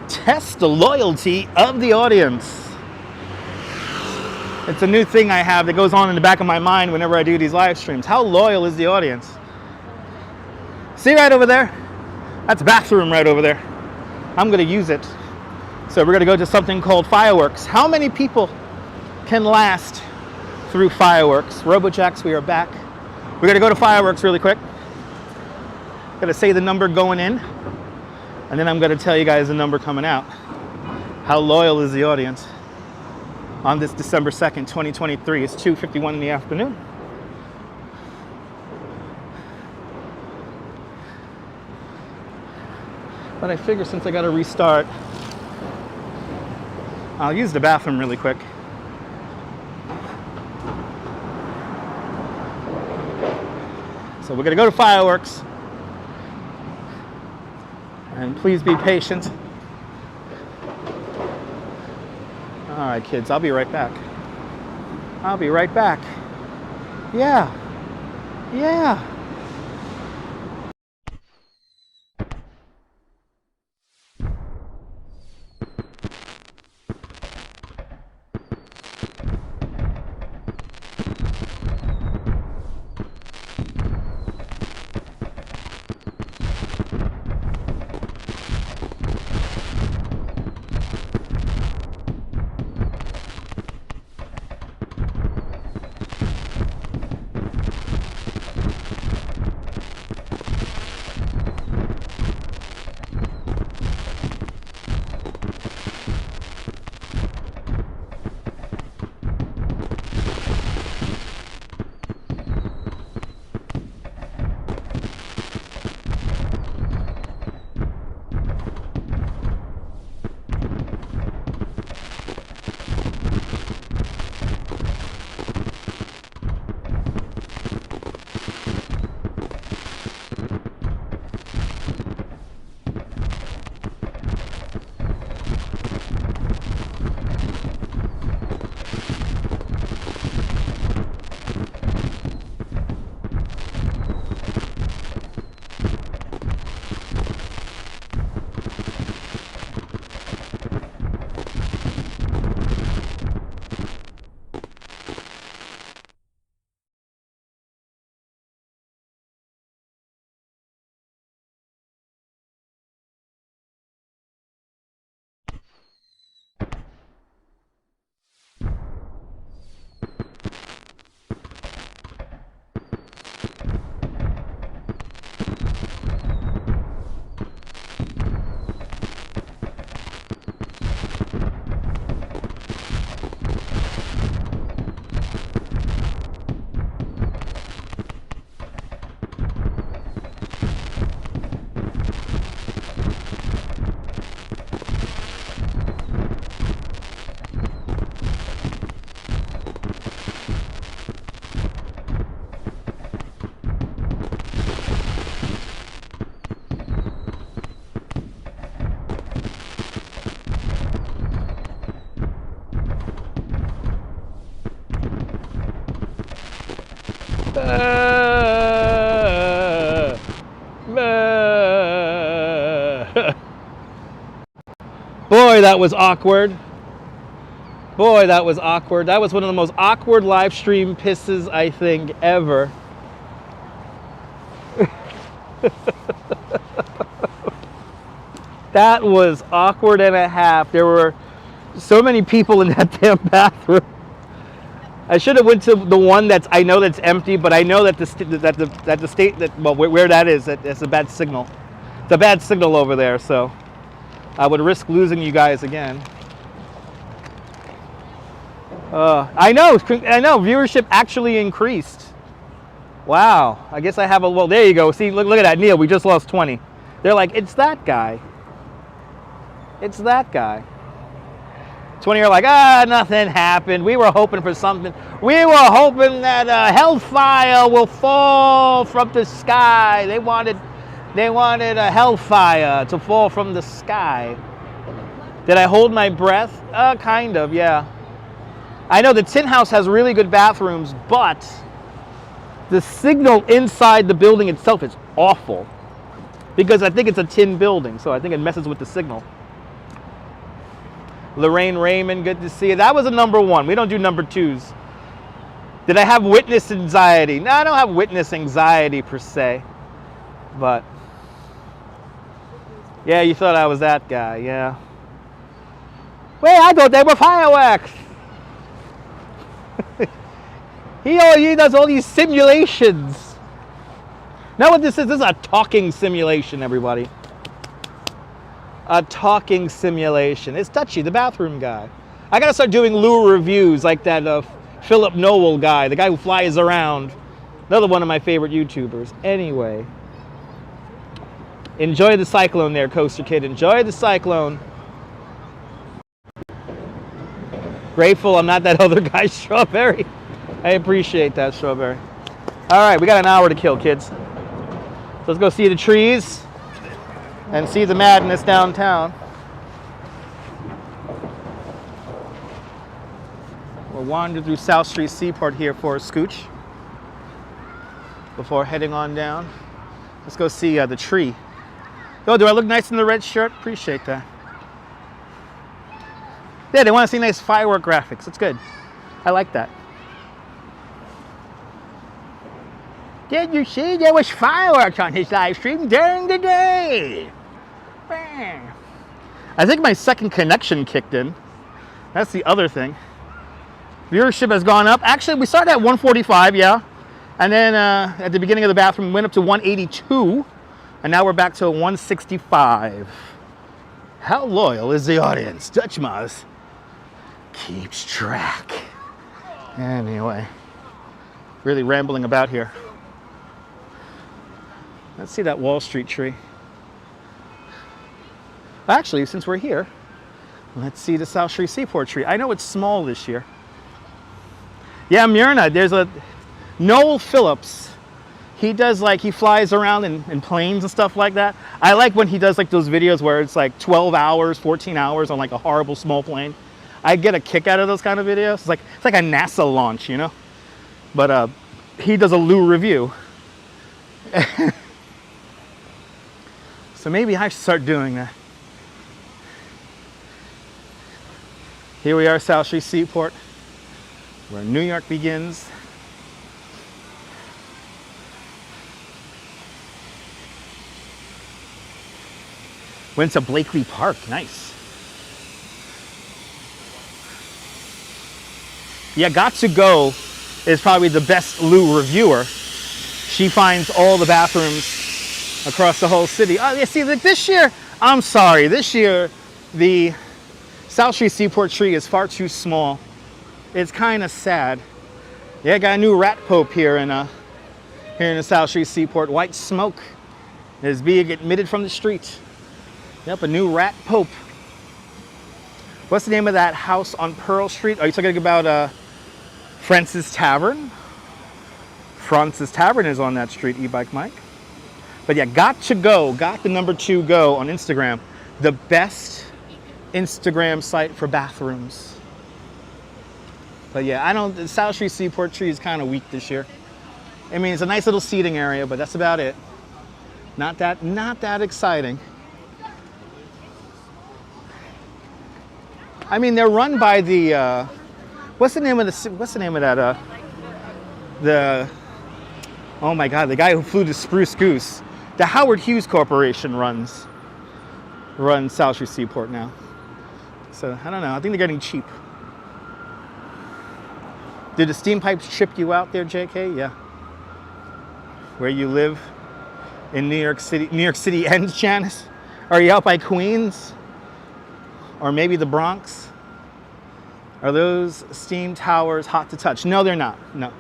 test the loyalty of the audience. It's a new thing I have that goes on in the back of my mind whenever I do these live streams. How loyal is the audience? See right over there? That's bathroom right over there. I'm going to use it. So we're going to go to something called fireworks. How many people can last through fireworks? RoboJacks, we are back. We're going to go to fireworks really quick. I'm going to say the number going in, and then I'm going to tell you guys the number coming out. How loyal is the audience? On this December 2nd, 2023. It's 2:51 in the afternoon. But I figure since I got to restart, I'll use the bathroom really quick. So we're going to go to fireworks. And please be patient. All right, kids, I'll be right back. I'll be right back. Yeah. Yeah. Boy, that was awkward. Boy, that was awkward. That was one of the most awkward live stream pisses, I think, ever. That was awkward and a half. There were so many people in that damn bathroom. I should have went to the one that's I know that's empty, but I know that where that is, that's a bad signal. It's a bad signal over there, so I would risk losing you guys again. I know, viewership actually increased. Wow, I guess I have a, well, there you go. See, look at that, Neil, we just lost 20. They're like, it's that guy. It's that guy. 20 are like, nothing happened. We were hoping for something. We were hoping that hellfire will fall from the sky. They wanted a hellfire to fall from the sky. Did I hold my breath? Kind of, yeah. I know the Tin House has really good bathrooms, but the signal inside the building itself is awful. Because I think it's a tin building, so I think it messes with the signal. Lorraine Raymond, good to see you. That was a number 1. We don't do number 2s. Did I have witness anxiety? No, I don't have witness anxiety per se. But, yeah, you thought I was that guy, yeah. Wait, I thought they were fireworks. He does all these simulations. Know what this is? This is a talking simulation, everybody. A talking simulation. It's Touchy, the bathroom guy. I gotta start doing lure reviews like that Philip Noel guy, the guy who flies around. Another one of my favorite YouTubers. Anyway. Enjoy the cyclone there, Coaster Kid. Enjoy the cyclone. Grateful I'm not that other guy, Strawberry. I appreciate that, Strawberry. All right, we got an hour to kill, kids. So let's go see the trees and see the madness downtown. We'll wander through South Street Seaport here for a scooch before heading on down. Let's go see the tree. Oh, do I look nice in the red shirt? Appreciate that. Yeah, they want to see nice firework graphics. That's good. I like that. Did you see there was fireworks on his live stream during the day? I think my second connection kicked in. That's the other thing. Viewership has gone up. Actually, we started at 145, yeah. And then at the beginning of the bathroom, we went up to 182. And now we're back to 165. How loyal is the audience? Dutch Maz keeps track. Anyway, really rambling about here. Let's see that Wall Street tree. Actually, since we're here, let's see the South Street Seaport tree. I know it's small this year. Yeah, Myrna, there's a Noel Phillips. He does he flies around in planes and stuff like that. I like when he does those videos where it's 12 hours, 14 hours on a horrible small plane. I get a kick out of those kind of videos. It's like a NASA launch, you know? But he does a Lou review. So maybe I should start doing that. Here we are, South Street Seaport, where New York begins. Went to Blakely Park, nice. Yeah, Got to Go is probably the best Lou reviewer. She finds all the bathrooms across the whole city. Oh, yeah, see, this year, I'm sorry, this year, the South Street Seaport tree is far too small. It's kind of sad. Yeah, got a new rat pope here in the South Street Seaport. White smoke is being emitted from the street. Yep, a new rat pope. What's the name of that house on Pearl Street? Are you talking about Francis Tavern? Francis Tavern is on that street, E-Bike Mike. But yeah, Got to Go, got the number 2 go on Instagram. The best Instagram site for bathrooms. But yeah, the South Street Seaport tree is kind of weak this year. I mean, it's a nice little seating area, but that's about it. Not that exciting. I mean, they're run by the, what's the name of that, oh my God, the guy who flew the Spruce Goose. The Howard Hughes Corporation runs South Street Seaport now. So, I don't know, I think they're getting cheap. Did the steam pipes trip you out there, JK? Yeah. Where you live in New York City ends, Janice? Are you out by Queens? Or maybe the Bronx? Are those steam towers hot to touch? No, they're not. No.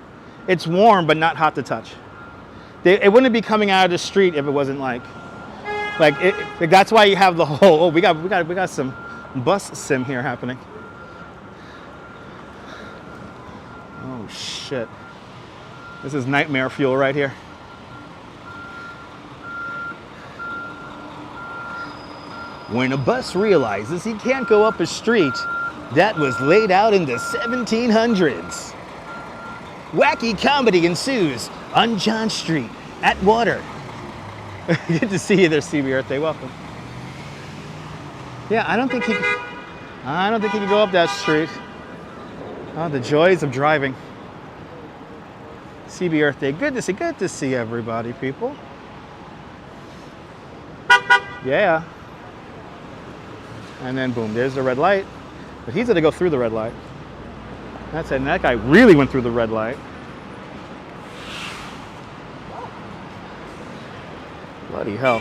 It's warm, but not hot to touch. It wouldn't be coming out of the street if it wasn't like that's why you have the whole, oh, we got some bus sim here happening. Oh shit. This is nightmare fuel right here. When a bus realizes he can't go up a street that was laid out in the 1700s. Wacky comedy ensues on John Street at Water. Good to see you there, CB Earthday. Welcome. Yeah, I don't think he could go up that street. Oh, the joys of driving. CB Earthday. Good to see everybody, people. Yeah. And then boom, there's the red light. But he's gonna go through the red light. That's it. And that guy really went through the red light. Bloody hell.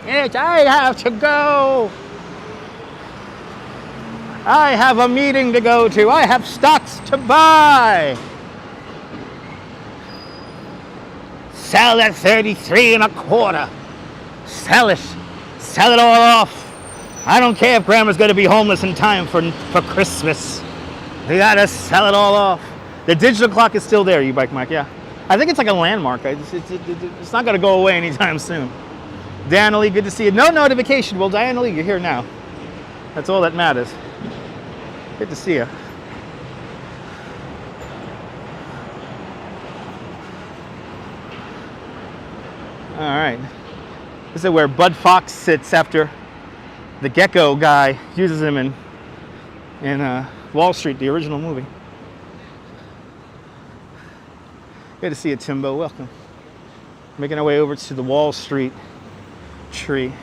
Yes, I have to go. I have a meeting to go to. I have stocks to buy. Sell at 33 1/4. Sell it. Sell it all off. I don't care if Grandma's going to be homeless in time for Christmas. We got to sell it all off. The digital clock is still there, you-bike Mike, yeah. I think it's like a landmark. It's not going to go away anytime soon. Diana Lee, good to see you. No notification. Well, Diana Lee, you're here now. That's all that matters. Good to see you. All right. This is where Bud Fox sits after the gecko guy uses him in Wall Street, the original movie. Good to see you, Timbo. Welcome. Making our way over to the Wall Street tree.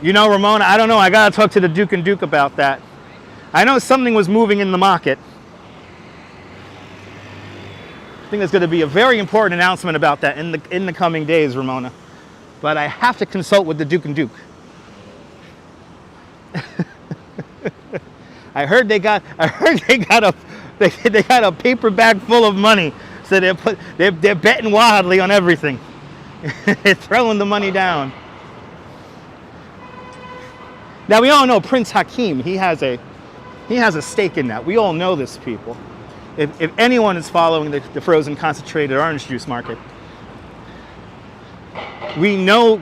You know, Ramona, I don't know. I got to talk to the Duke and Duke about that. I know something was moving in the market. I think there's going to be a very important announcement about that in the coming days, Ramona. But I have to consult with the Duke and Duke. I heard they got a paper bag full of money, so they're betting wildly on everything. They're throwing the money down. Now we all know Prince Hakeem. He has a stake in that. We all know this, people. If anyone is following the frozen concentrated orange juice market, we know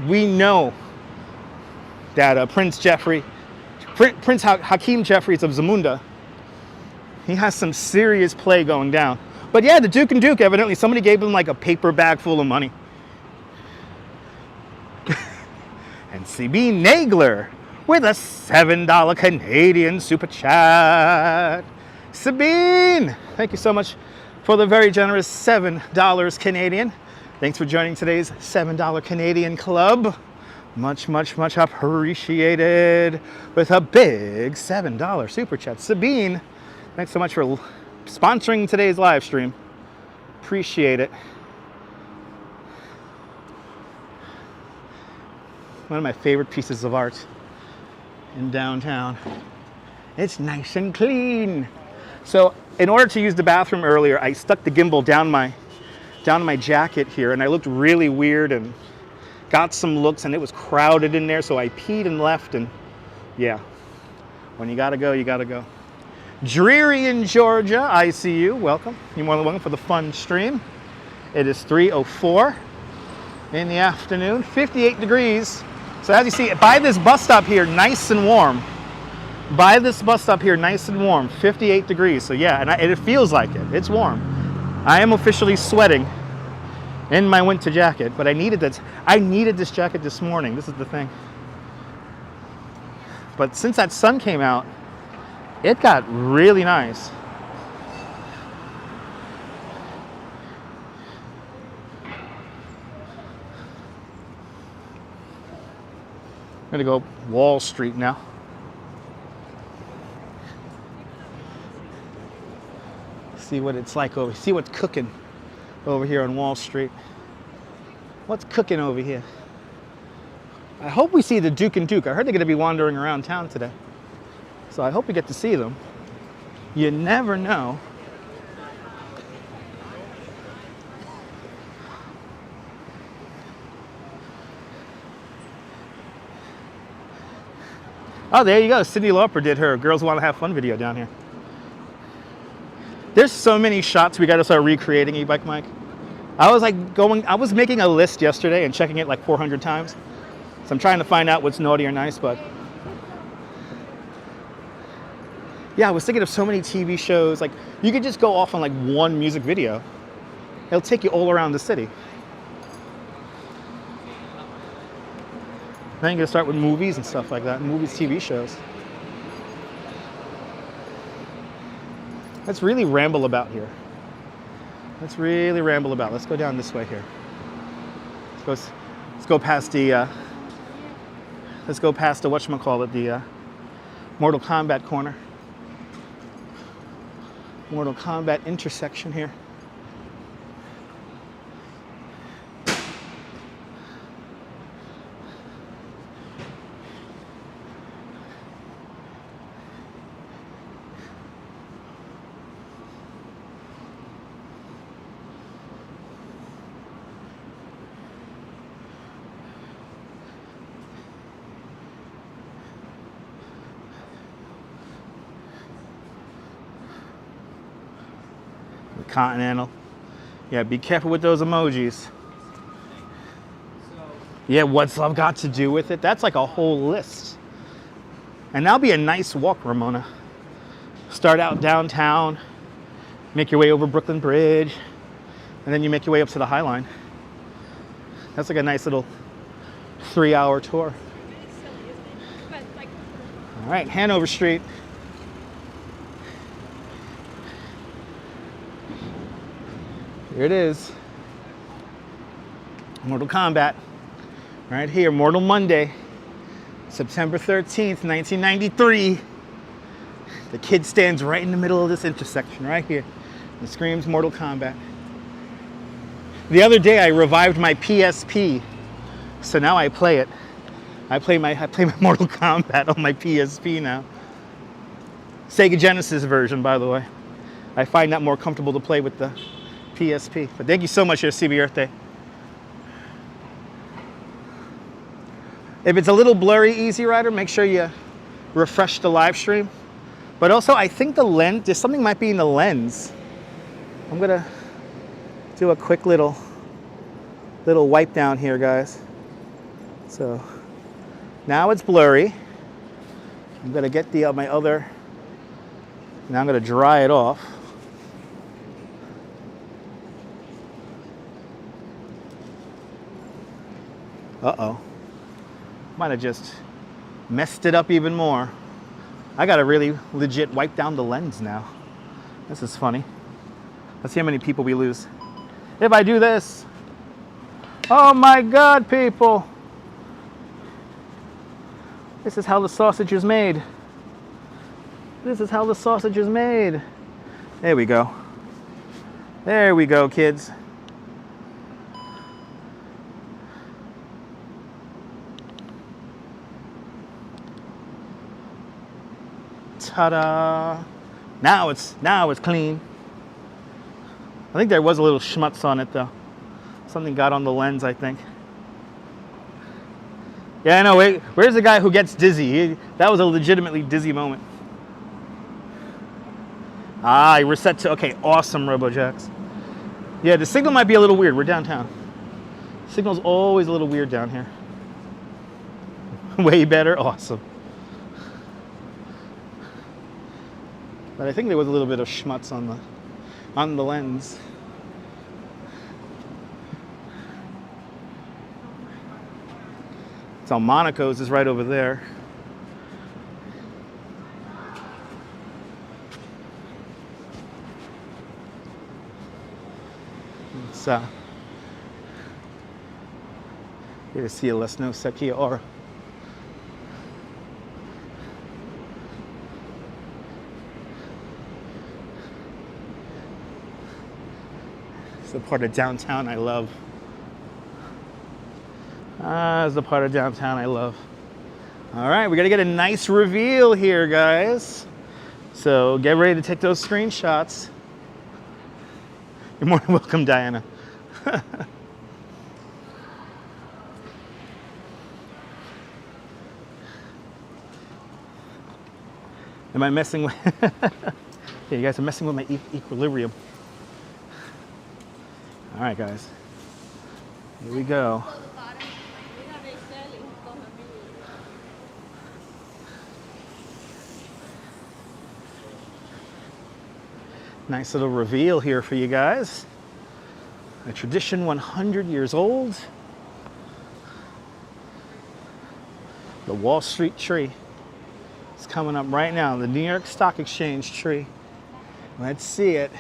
that Prince Hakeem Jeffries of Zamunda, he has some serious play going down. But yeah, the Duke and Duke, evidently somebody gave him like a paper bag full of money. And CB Nagler with a $7 Canadian super chat. Sabine, thank you so much for the very generous $7 Canadian. Thanks for joining today's $7 Canadian club. Much, much, much appreciated with a big $7 super chat. Sabine, thanks so much for sponsoring today's live stream. Appreciate it. One of my favorite pieces of art in downtown. It's nice and clean. So in order to use the bathroom earlier, I stuck the gimbal down my jacket here, and I looked really weird and got some looks, and it was crowded in there, so I peed and left, and yeah. When you gotta go, you gotta go. Dreary in Georgia, I see you. Welcome. You're more than welcome for the fun stream. It is 3:04 in the afternoon, 58 degrees. So as you see, by this bus stop here, nice and warm. By this bus stop here, nice and warm, 58 degrees. So yeah, and it feels like it. It's warm. I am officially sweating in my winter jacket, but I needed this jacket this morning. This is the thing. But since that sun came out, It got really nice. I'm gonna go Wall Street now. See what it's like over, see what's cooking over here on Wall Street. What's cooking over here? I hope we see the Duke and Duke. I heard they're gonna be wandering around town today. So I hope we get to see them. You never know. Oh, there you go. Cyndi Lauper did her Girls Want to Have Fun video down here. There's so many shots we got to start recreating, E-Bike Mike. I was making a list yesterday and checking it like 400 times. So I'm trying to find out what's naughty or nice, but yeah, I was thinking of so many TV shows. Like, you could just go off on like one music video. It'll take you all around the city. Then you're gonna start with movies and stuff like that, movies, TV shows. Let's really ramble about here. Let's really ramble about. Let's go down this way here. Let's go past the whatchamacallit, the Mortal Kombat corner. Mortal Kombat intersection here. Continental. Yeah, be careful with those emojis. Yeah, what's love got to do with it? That's like a whole list. And that'll be a nice walk, Ramona. Start out downtown, make your way over Brooklyn Bridge, and then you make your way up to the High Line. That's like a nice little 3-hour tour. All right, Hanover Street. Here it is. Mortal Kombat. Right here, Mortal Monday, September 13th, 1993. The kid stands right in the middle of this intersection, right here, and screams Mortal Kombat. The other day I revived my PSP, so now I play it. I play my Mortal Kombat on my PSP now. Sega Genesis version, by the way. I find that more comfortable to play with the PSP. But thank you so much, your CB Earth Day. If it's a little blurry, Easy Rider, make sure you refresh the live stream. But also, I think the lens, there's something might be in the lens. I'm gonna do a quick little wipe down here, guys. So now it's blurry. I'm gonna get my other, now I'm gonna dry it off. Uh-oh. Might have just messed it up even more. I gotta really legit wipe down the lens now. This is funny. Let's see how many people we lose. If I do this. Oh my God, people. This is how the sausage is made. This is how the sausage is made. There we go. There we go, kids. Ta-da! Now it's clean. I think there was a little schmutz on it though. Something got on the lens, I think. Yeah, I know. Wait, where's the guy who gets dizzy? That was a legitimately dizzy moment. Ah, we're set to, okay, awesome, RoboJax. Yeah, the signal might be a little weird. We're downtown. Signal's always a little weird down here. Way better, awesome. But I think there was a little bit of schmutz on the lens. So Monaco's is right over there. So, here to see let's know Sekia Aura. It's the part of downtown I love. It's the part of downtown I love. All right, we got to get a nice reveal here, guys. So get ready to take those screenshots. You're more than welcome, Diana. Am I messing with? Yeah, you guys are messing with my equilibrium. All right, guys. Here we go. Nice little reveal here for you guys. A tradition 100 years old. The Wall Street tree. It's coming up right now, the New York Stock Exchange tree. Let's see it.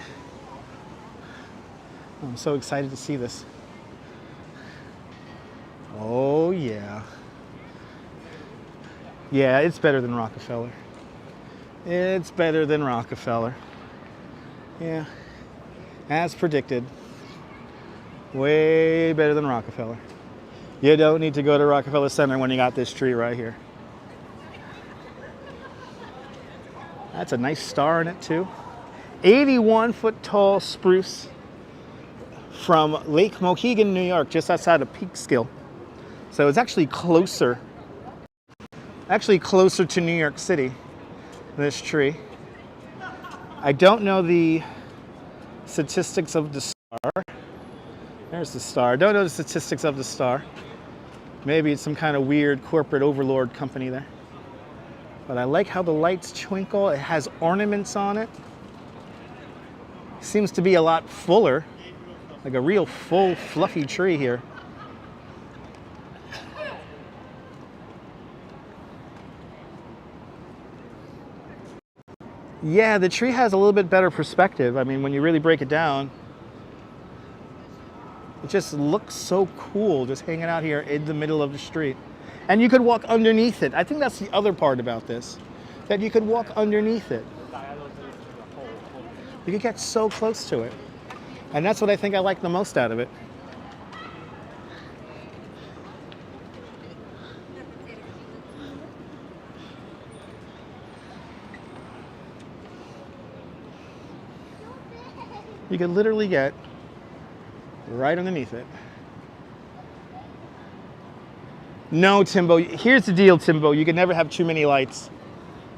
I'm so excited to see this. Oh yeah. Yeah, it's better than Rockefeller. It's better than Rockefeller. Yeah, as predicted. Way better than Rockefeller. You don't need to go to Rockefeller Center when you got this tree right here. That's a nice star in it too. 81-foot tall spruce from Lake Mohegan, New York, just outside of Peekskill. So it's actually closer to New York City, this tree. I don't know the statistics of the star. There's the star. I don't know the statistics of the star. Maybe it's some kind of weird corporate overlord company there. But I like how the lights twinkle. It has ornaments on it. Seems to be a lot fuller. Like a real full, fluffy tree here. Yeah, the tree has a little bit better perspective. I mean, when you really break it down, it just looks so cool just hanging out here in the middle of the street. And you could walk underneath it. I think that's the other part about this, that you could walk underneath it. You could get so close to it. And that's what I think I like the most out of it. You could literally get right underneath it. No, Timbo, here's the deal, Timbo. You can never have too many lights.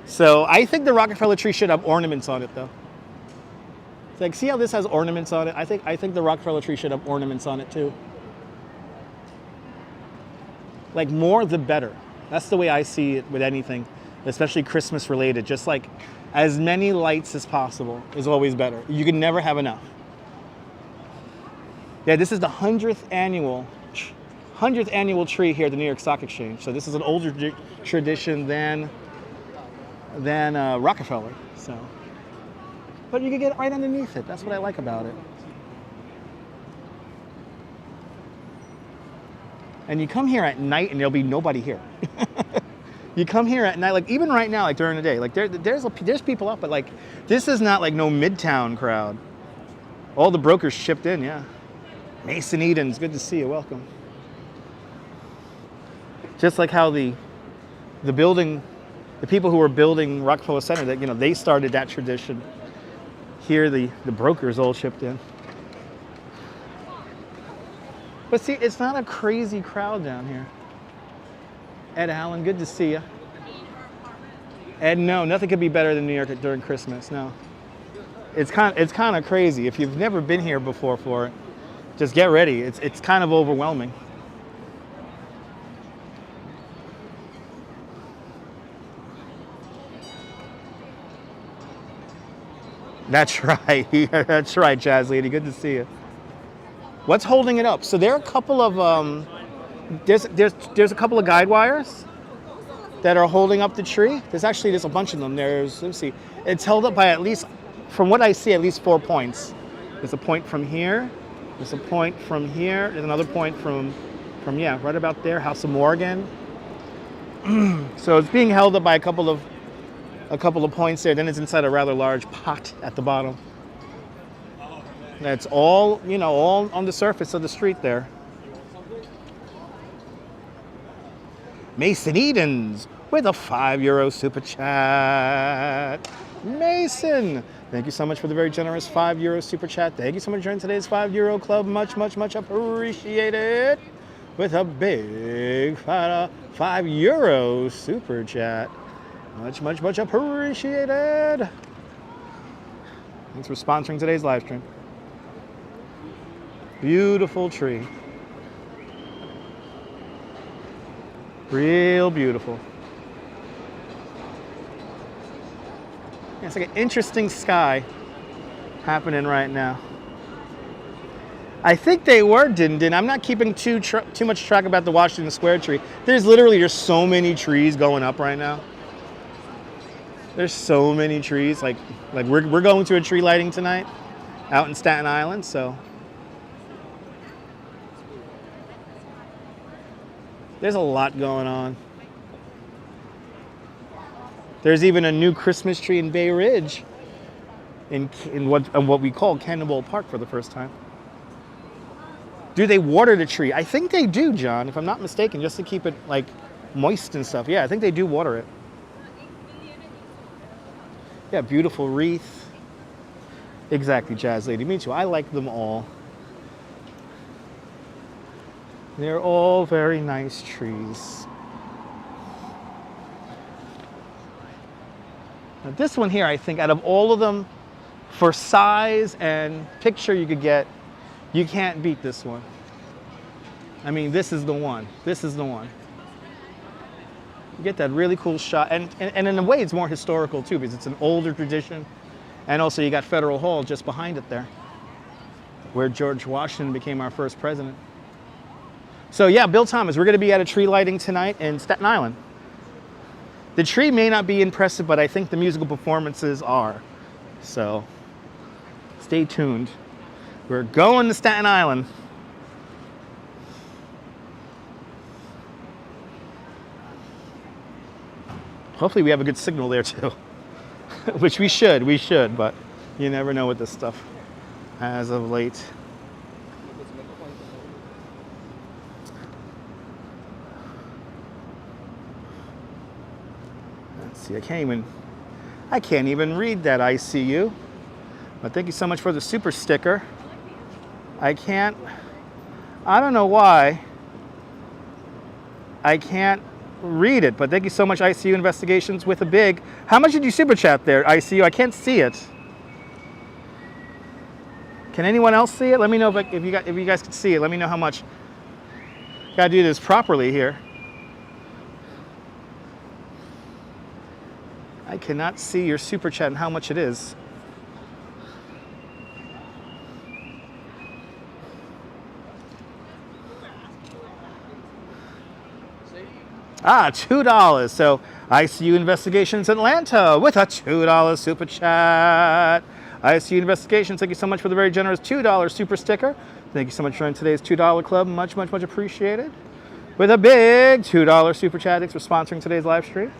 So I think the Rockefeller tree should have ornaments on it, though. It's like, see how this has ornaments on it? I think the Rockefeller tree should have ornaments on it, too. Like, more the better. That's the way I see it with anything, especially Christmas related. Just like as many lights as possible is always better. You can never have enough. Yeah, this is the 100th annual tree here at the New York Stock Exchange. So this is an older tradition than Rockefeller. So, but you can get right underneath it. That's what I like about it. And you come here at night and there'll be nobody here. You come here at night, like even right now, like during the day, like there's people up, but like this is not like no Midtown crowd. All the brokers chipped in, yeah. Mason Eden's, good to see you, welcome. Just like how the people who were building Rockefeller Center, that they started that tradition. Here the brokers all chipped in. But see, it's not a crazy crowd down here. Ed Allen, good to see you. Ed, no, nothing could be better than New York during Christmas. No, it's kind of crazy. If you've never been here before for it, just get ready. It's kind of overwhelming. That's right. That's right, Jazz Lady. Good to see you. What's holding it up? So there are a couple of there's a couple of guide wires that are holding up the tree. There's a bunch of them. Let's see. It's held up by at least, from what I see, at least 4 points. There's a point from here. There's a point from here. There's another point from yeah, right about there, House of Morgan. So it's being held up by a couple of points there. Then it's inside a rather large pot at the bottom. That's all, you know, all on the surface of the street there. Mason Edens with a €5 super chat. Mason, thank you so much for the very generous €5 super chat. Thank you so much for joining today's €5 club. Much, much, much appreciated. With a big €5 super chat. Much, much, much appreciated. Thanks for sponsoring today's live stream. Beautiful tree. Real beautiful. Yeah, it's like an interesting sky happening right now. I think they were Din. I'm not keeping too much track about the Washington Square tree. There's so many trees going up right now. There's so many trees. Like we're going to a tree lighting tonight out in Staten Island, so there's a lot going on. There's even a new Christmas tree in Bay Ridge in what we call Cannonball Park for the first time. Do they water the tree? I think they do, John, if I'm not mistaken, just to keep it like moist and stuff. Yeah, I think they do water it. Yeah, beautiful wreath. Exactly, Jazz Lady. Me too. I like them all. They're all very nice trees. Now this one here, I think, out of all of them, for size and picture you could get, you can't beat this one. I mean, this is the one. This is the one. You get that really cool shot. And in a way, it's more historical, too, because it's an older tradition. And also, you got Federal Hall just behind it there, where George Washington became our first president. So, yeah, Bill Thomas, we're going to be at a tree lighting tonight in Staten Island. The tree may not be impressive, but I think the musical performances are. So, stay tuned. We're going to Staten Island. Hopefully we have a good signal there too. Which we should, but you never know with this stuff as of late. Let's see, I can't even read that ICU. But thank you so much for the super sticker. I don't know why I can't read it, but thank you so much, ICU Investigations with a big. How much did you super chat there, ICU? I can't see it. Can anyone else see it? Let me know if you guys can see it. Let me know how much. Gotta do this properly here. I cannot see your super chat and how much it is. $2. So ICU Investigations Atlanta with a $2 super chat. ICU Investigations, thank you so much for the very generous $2 super sticker. Thank you so much for joining today's $2 club. Much, much, much appreciated. With a big $2 super chat. Thanks for sponsoring today's live stream.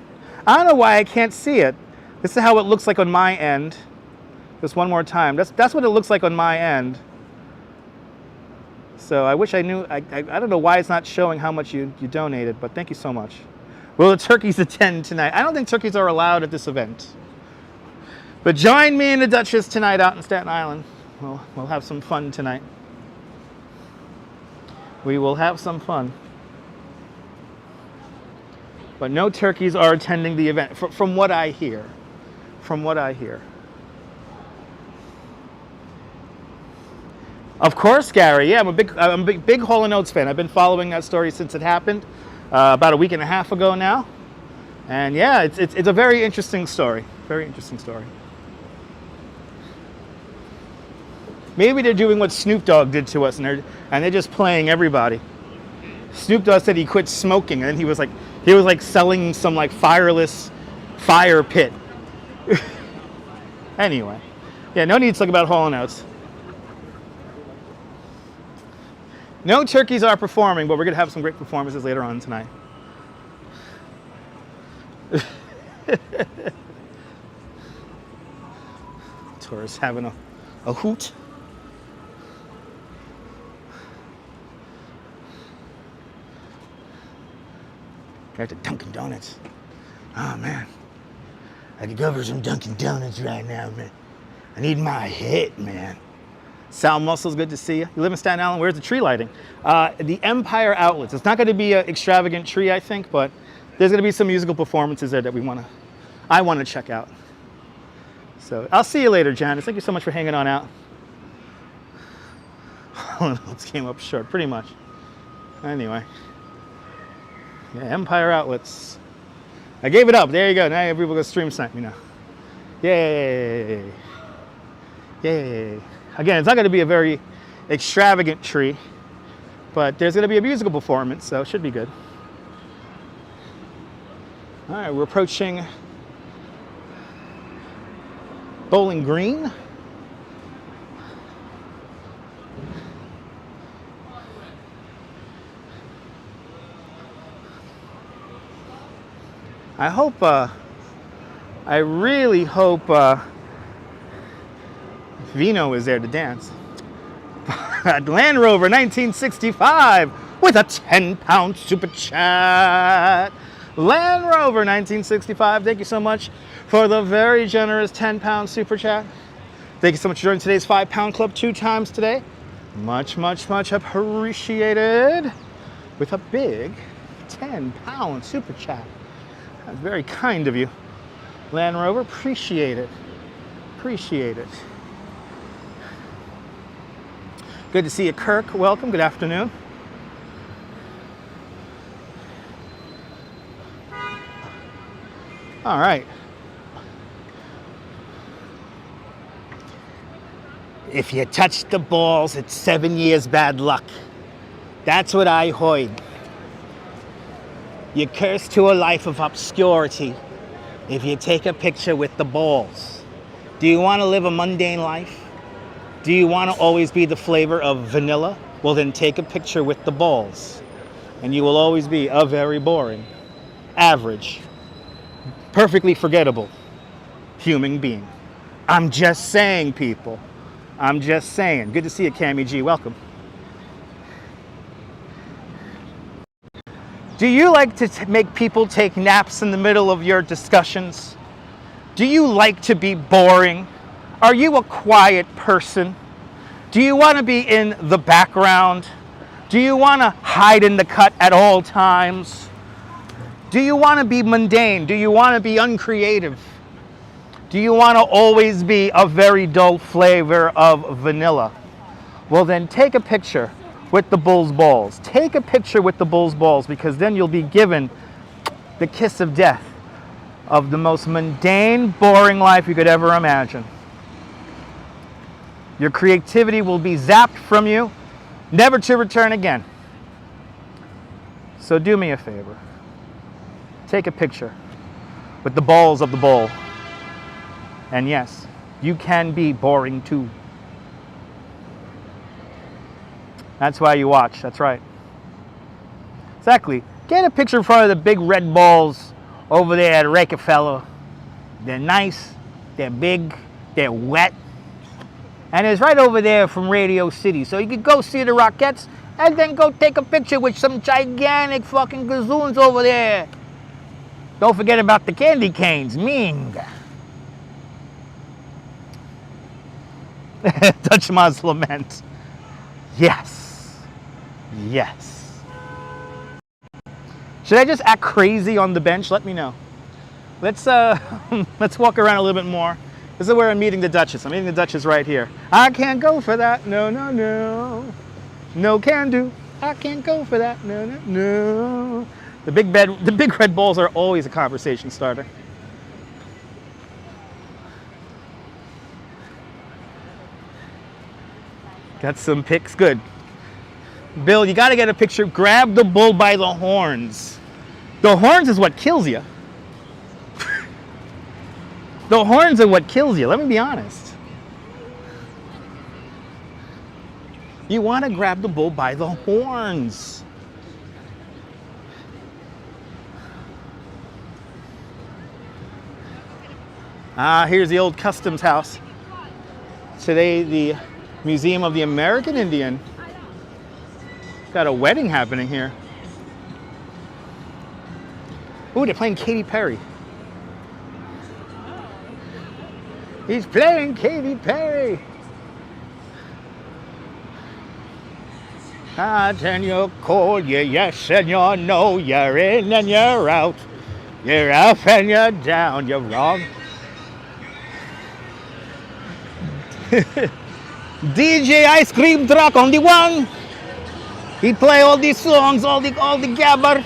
I don't know why I can't see it. This is how it looks like on my end. Just one more time. That's what it looks like on my end. So I wish I knew. I don't know why it's not showing how much you donated, but thank you so much. Will the turkeys attend tonight? I don't think turkeys are allowed at this event. But join me and the Duchess tonight out in Staten Island. We'll have some fun tonight. We will have some fun. But no turkeys are attending the event, from what I hear. From what I hear. Of course, Gary. Yeah, I'm a big Hall & Oates fan. I've been following that story since it happened, about a week and a half ago now. And yeah, it's a very interesting story. Very interesting story. Maybe they're doing what Snoop Dogg did to us, and they're just playing everybody. Snoop Dogg said he quit smoking, and then he was like selling some like fireless fire pit. Anyway, yeah, no need to talk about Hall & Oates. No turkeys are performing, but we're going to have some great performances later on tonight. Tourists having a hoot. Got the Dunkin' Donuts. Oh man, I could go for some Dunkin' Donuts right now, man. I need my hit, man. Sal Muscles, good to see you. You live in Staten Island. Where's the tree lighting? The Empire Outlets. It's not going to be an extravagant tree, I think, but there's going to be some musical performances there that I want to check out. So I'll see you later, Janice. Thank you so much for hanging on out. It came up short, pretty much. Anyway. Yeah, Empire Outlets. I gave it up. There you go. Now everybody go stream snipe me now. Yay. Yay. Again, it's not going to be a very extravagant tree, but there's going to be a musical performance, so it should be good. All right, we're approaching Bowling Green. I hope, I really hope Vino is there to dance. Land Rover 1965 with a 10-pound super chat. Land Rover 1965, thank you so much for the very generous 10-pound super chat. Thank you so much for joining today's 5-pound club 2 times today. Much, much, much appreciated. With a big 10-pound super chat. That's very kind of you, Land Rover. Appreciate it. Appreciate it. Good to see you, Kirk. Welcome. Good afternoon. All right. If you touch the balls, it's 7 years bad luck. That's what I heard. You're cursed to a life of obscurity if you take a picture with the balls. Do you want to live a mundane life? Do you want to always be the flavor of vanilla? Well, then take a picture with the balls. And you will always be a very boring, average, perfectly forgettable human being. I'm just saying, people. I'm just saying. Good to see you, Cammy G. Welcome. Do you like to make people take naps in the middle of your discussions? Do you like to be boring? Are you a quiet person? Do you want to be in the background? Do you want to hide in the cut at all times? Do you want to be mundane? Do you want to be uncreative? Do you want to always be a very dull flavor of vanilla? Well, then take a picture with the bull's balls. Take a picture with the bull's balls, because then you'll be given the kiss of death of the most mundane, boring life you could ever imagine. Your creativity will be zapped from you, never to return again. So do me a favor. Take a picture with the balls of the bull. And yes, you can be boring too. That's why you watch. That's right. Exactly. Get a picture in front of the big red balls over there at Rockefeller. They're nice. They're big. They're wet. And it's right over there from Radio City. So you could go see the Rockettes and then go take a picture with some gigantic fucking gazoons over there. Don't forget about the candy canes. Ming. Dutch Maz lament. Yes. Yes. Should I just act crazy on the bench? Let me know. Let's walk around a little bit more. This is where I'm meeting the Duchess. I'm meeting the Duchess right here. I can't go for that. No, no, no. No can do. I can't go for that. No, no, no. The big red balls are always a conversation starter. Got some pics. Good. Bill, you got to get a picture. Grab the bull by the horns. The horns is what kills you. The horns are what kills you. Let me be honest. You want to grab the bull by the horns. Here's the old customs house. Today, the Museum of the American Indian. Got a wedding happening here. Ooh, they're playing Katy Perry. He's playing Katy Perry. Hot and you're cold, you're yes and you're no, you're in and you're out. You're up and you're down, you're wrong. DJ Ice Cream Truck on the one. He play all these songs, all the gabber.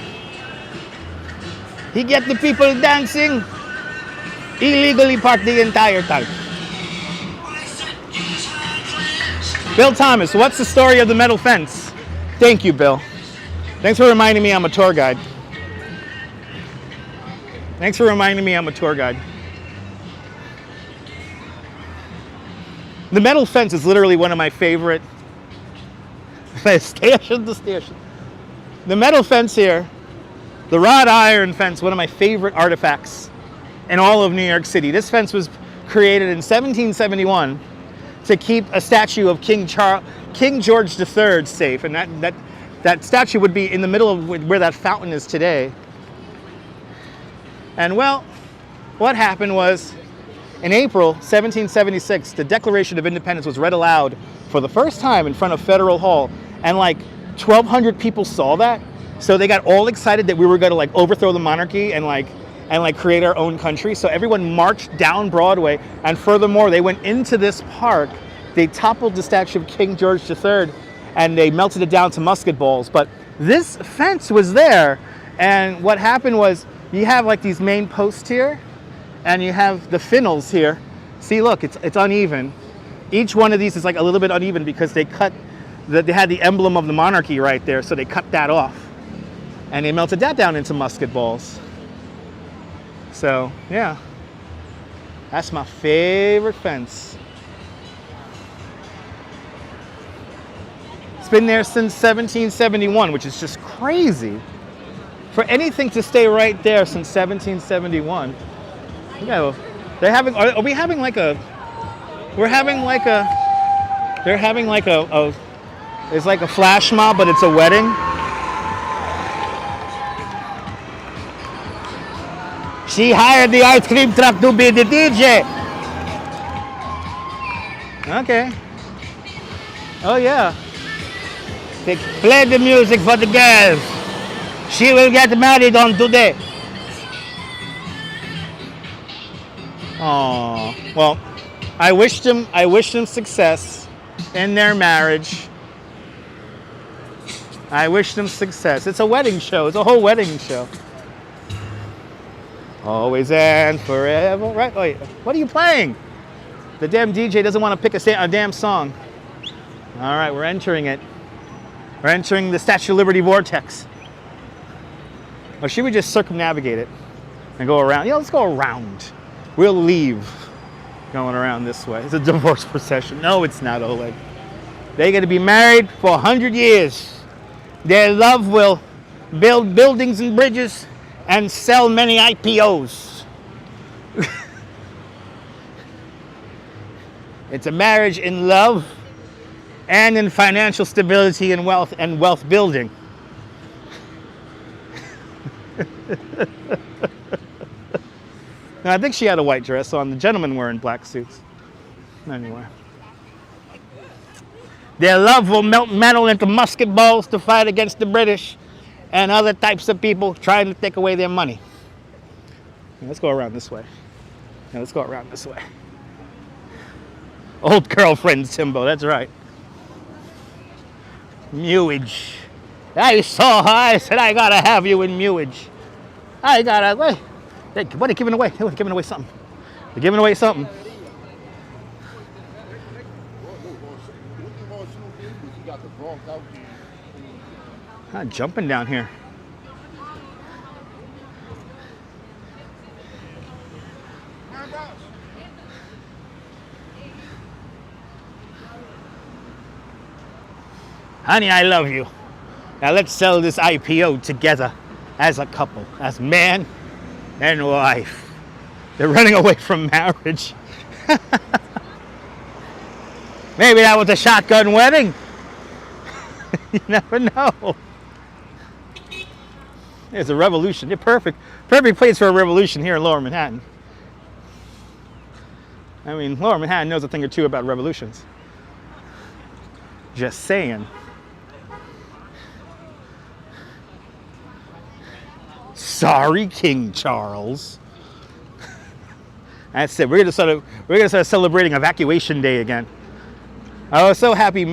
He get the people dancing. Illegally parked the entire time. Bill Thomas, what's the story of the metal fence? Thank you, Bill. Thanks for reminding me I'm a tour guide. Thanks for reminding me I'm a tour guide. The metal fence is literally one of my favorite. The station. The metal fence here, the wrought iron fence, one of my favorite artifacts in all of New York City. This fence was created in 1771 to keep a statue of King George III safe, and that statue would be in the middle of where that fountain is today. And well, what happened was, in April 1776, the Declaration of Independence was read aloud for the first time in front of Federal Hall, and like 1,200 people saw that, so they got all excited that we were going to like overthrow the monarchy and create our own country. So everyone marched down Broadway, and furthermore, they went into this park. They toppled the statue of King George III, and they melted it down to musket balls. But this fence was there, and what happened was you have like these main posts here, and you have the finnels here. See, look, it's uneven. Each one of these is like a little bit uneven because they had the emblem of the monarchy right there, so they cut that off, and they melted that down into musket balls. So, yeah, that's my favorite fence. It's been there since 1771, which is just crazy. For anything to stay right there since 1771. You know, are we having like a, it's like a flash mob, but it's a wedding. She hired the ice cream truck to be the DJ. Okay. Oh yeah. They play the music for the girls. She will get married on today. Oh, well, I wish them success in their marriage. I wish them success. It's a wedding show. It's a whole wedding show. Always and forever. Right? Wait, what are you playing? The damn DJ doesn't want to pick a damn song. All right, we're entering it. We're entering the Statue of Liberty vortex. Or should we just circumnavigate it and go around? Yeah, let's go around. We'll leave going around this way. It's a divorce procession. No, it's not, Oleg. They're going to be married for 100 years. Their love will build buildings and bridges and sell many IPOs. It's a marriage in love and in financial stability and wealth building. Now, I think she had a white dress on. The gentlemen were in black suits. Anyway. Their love will melt metal into musket balls to fight against the British and other types of people trying to take away their money. Now, let's go around this way. Now, let's go around this way. Old girlfriend Timbo, that's right. Mewage. I saw her, I said, I gotta have you in Mewage. I gotta, wait. What are they giving away? They're giving away something. They're giving away something. I'm jumping down here. Honey, I love you. Now let's sell this IPO together as a couple, as man and wife. They're running away from marriage. Maybe that was a shotgun wedding. You never know. There's a revolution. They're perfect place for a revolution here in Lower Manhattan. I mean, Lower Manhattan knows a thing or two about revolutions. Just saying. Sorry, King Charles. That's it. We're gonna start celebrating Evacuation Day again. I was so happy.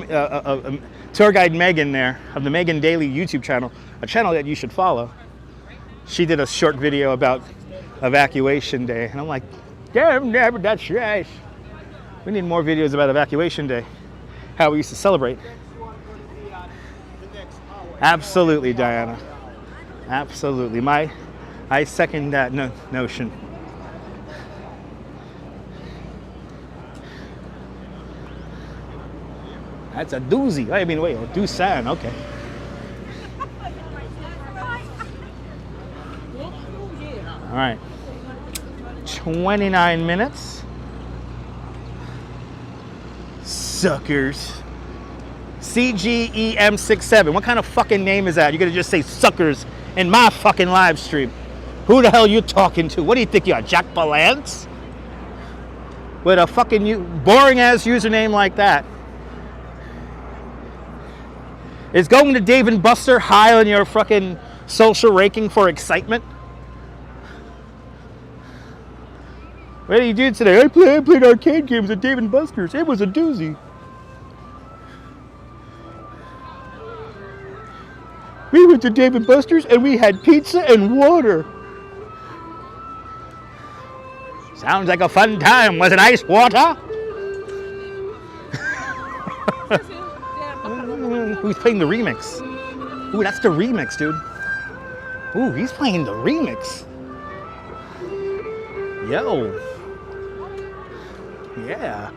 Tour guide Megan there of the Megan Daily YouTube channel, a channel that you should follow. She did a short video about Evacuation Day, and I'm like, damn, that's right. We need more videos about Evacuation Day, how we used to celebrate. Absolutely, Diana. Absolutely. I second that notion. That's a doozy. I mean, wait, Doosan, okay. All right. 29 minutes. Suckers. CGEM67. What kind of fucking name is that? You're gonna just say suckers in my fucking live stream. Who the hell you talking to? What do you think you are, Jack Palance? With a fucking boring ass username like that. Is going to Dave & Buster high on your fucking social ranking for excitement? What did you do today? I played arcade games at Dave & Buster's. It was a doozy. We went to Dave & Buster's and we had pizza and water. Sounds like a fun time. Was it ice water? Who's playing the remix? Ooh, that's the remix, dude. Ooh, he's playing the remix. Yo. Yeah.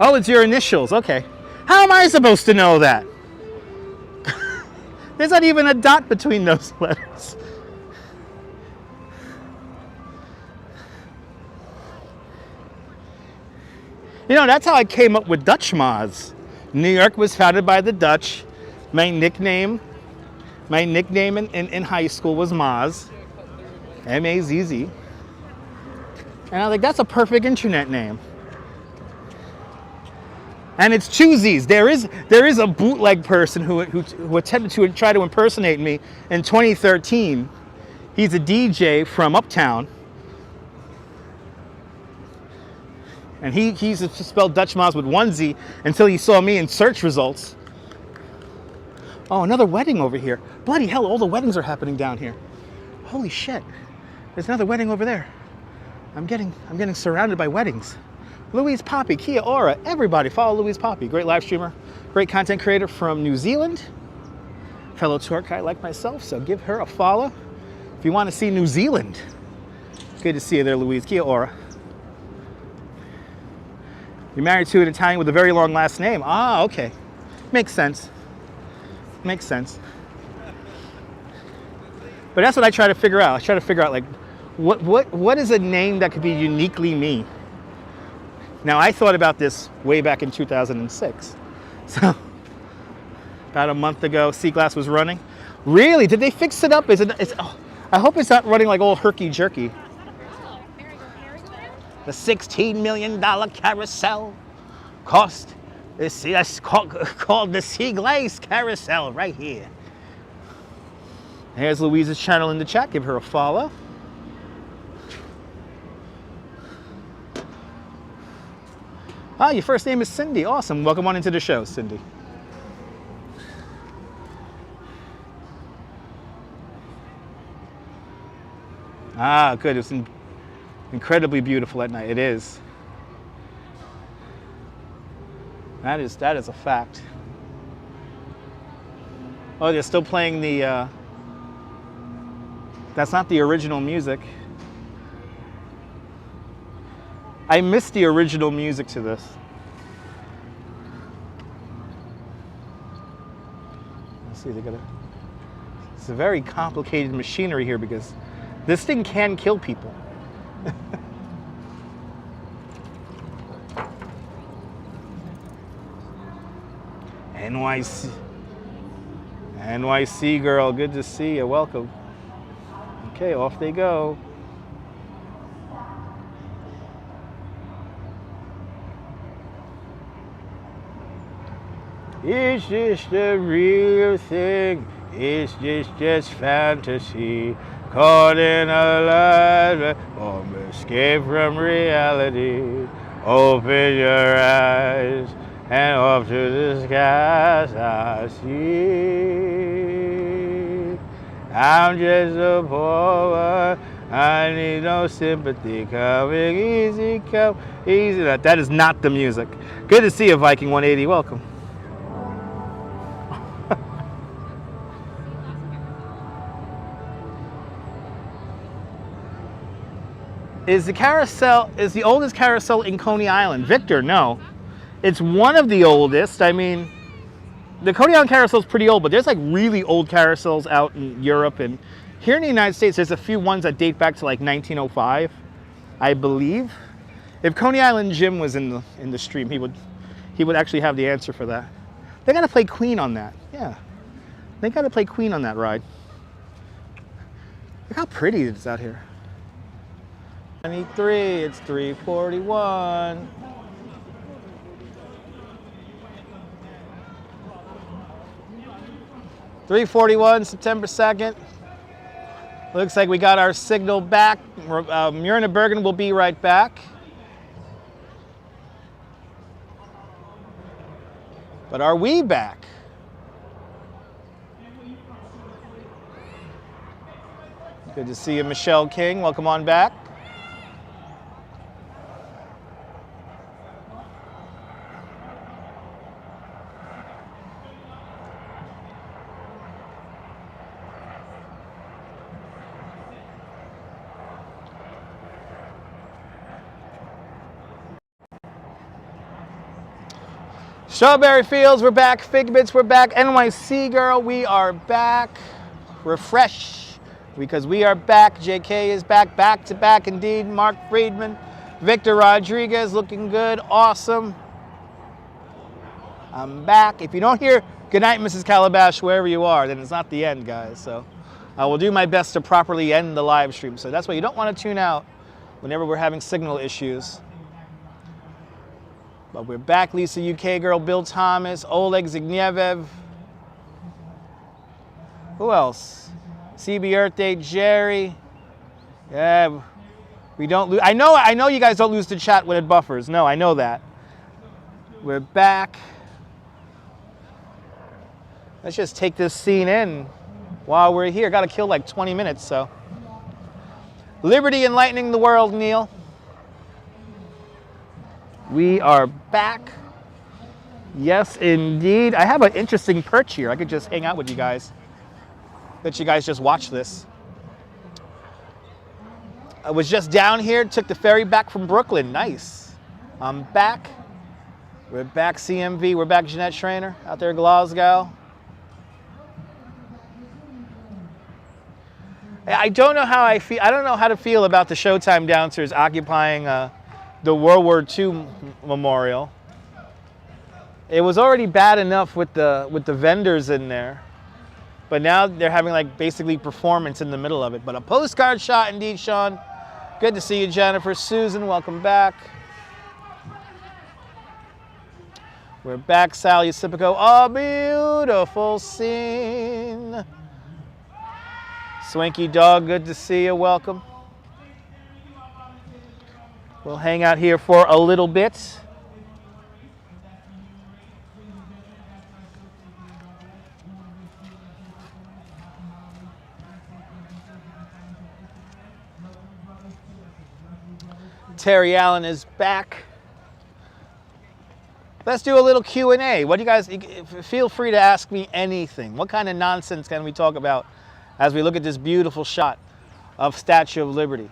Oh, it's your initials. Okay. How am I supposed to know that? There's not even a dot between those letters. You know, that's how I came up with Dutch Moz. New York was founded by the Dutch. My nickname in high school was Moz. M-A-Z-Z. And I was like, that's a perfect internet name. And it's Choosies. There is a bootleg person who attempted to try to impersonate me in 2013. He's a DJ from Uptown. And he used to spell Dutch Moz with one Z until he saw me in search results. Oh, another wedding over here. Bloody hell, all the weddings are happening down here. Holy shit. There's another wedding over there. I'm getting surrounded by weddings. Louise Poppy, Kia Ora, everybody follow Louise Poppy. Great live streamer, great content creator from New Zealand. Fellow tour guide like myself, so give her a follow. If you want to see New Zealand. Good to see you there, Louise. Kia Ora. You're married to an Italian with a very long last name. Ah, okay. Makes sense. Makes sense. But that's what I try to figure out. I try to figure out, like, what is a name that could be uniquely me? Now, I thought about this way back in 2006. So, about a month ago, Seaglass was running. Really? Did they fix it up? I hope it's not running like all herky-jerky. The $16 million carousel cost. That's called the Seaglass Carousel right here. Here's Louise's channel in the chat. Give her a follow. Ah, your first name is Cindy. Awesome. Welcome on into the show, Cindy. Ah, good. It's incredibly beautiful at night. It is. That is a fact. Oh, they're still playing the. That's not the original music. I missed the original music to this. see, they got a. It's a very complicated machinery here because this thing can kill people. NYC. NYC girl, good to see you. Welcome. Okay, off they go. Is this the real thing? Is this just fantasy? Caught in a lie, escape from reality. Open your eyes and off to the skies I see. I'm just a poor one. I need no sympathy. Coming easy, come easy. That is not the music. Good to see you, Viking 180. Welcome. Is the carousel, is the oldest carousel in Coney Island? Victor, no. It's one of the oldest. I mean, the Coney Island carousel is pretty old, but there's like really old carousels out in Europe, and here in the United States, there's a few ones that date back to like 1905, I believe. If Coney Island Jim was in the stream, he would actually have the answer for that. They gotta play Queen on that. Yeah, they gotta play Queen on that ride. Look how pretty it is out here. 23, it's 3:41. September 2nd. Looks like we got our signal back. Myrna Bergen will be right back. But are we back? Good to see you, Michelle King. Welcome on back. Strawberry Fields, we're back. Figments, we're back. NYC girl, we are back. Refresh, because we are back. JK is back, back to back indeed. Mark Friedman, Victor Rodriguez, looking good, awesome. I'm back. If you don't hear good night, Mrs. Calabash, wherever you are, then it's not the end, guys. So I will do my best to properly end the live stream. So that's why you don't want to tune out whenever we're having signal issues. But we're back. Lisa UK girl, Bill Thomas, Oleg Zygnievev. Who else? CB Earth Day, Jerry. Yeah, we don't lose. I know you guys don't lose the chat when it buffers. No, I know that. We're back. Let's just take this scene in while we're here. Got to kill like 20 minutes, so. Liberty enlightening the world, Neil. We are back. Yes, indeed. I have an interesting perch here. I could just hang out with you guys. Let you guys just watch this. I was just down here, took the ferry back from Brooklyn. Nice. I'm back. We're back, CMV. We're back, Jeanette Schreiner, out there in Glasgow. I don't know how I feel. I don't know how to feel about the Showtime downstairs occupying the World War II memorial. It was already bad enough with the vendors in there, but now they're having like basically performance in the middle of it. But a postcard shot indeed, Sean. Good to see you, Jennifer. Susan, welcome back. We're back, Sally Sipico. A beautiful scene. Swanky Dog, good to see you. Welcome. We'll hang out here for a little bit. Terry Allen is back. Let's do a little Q&A. What do you guys, feel free to ask me anything. What kind of nonsense can we talk about as we look at this beautiful shot of Statue of Liberty?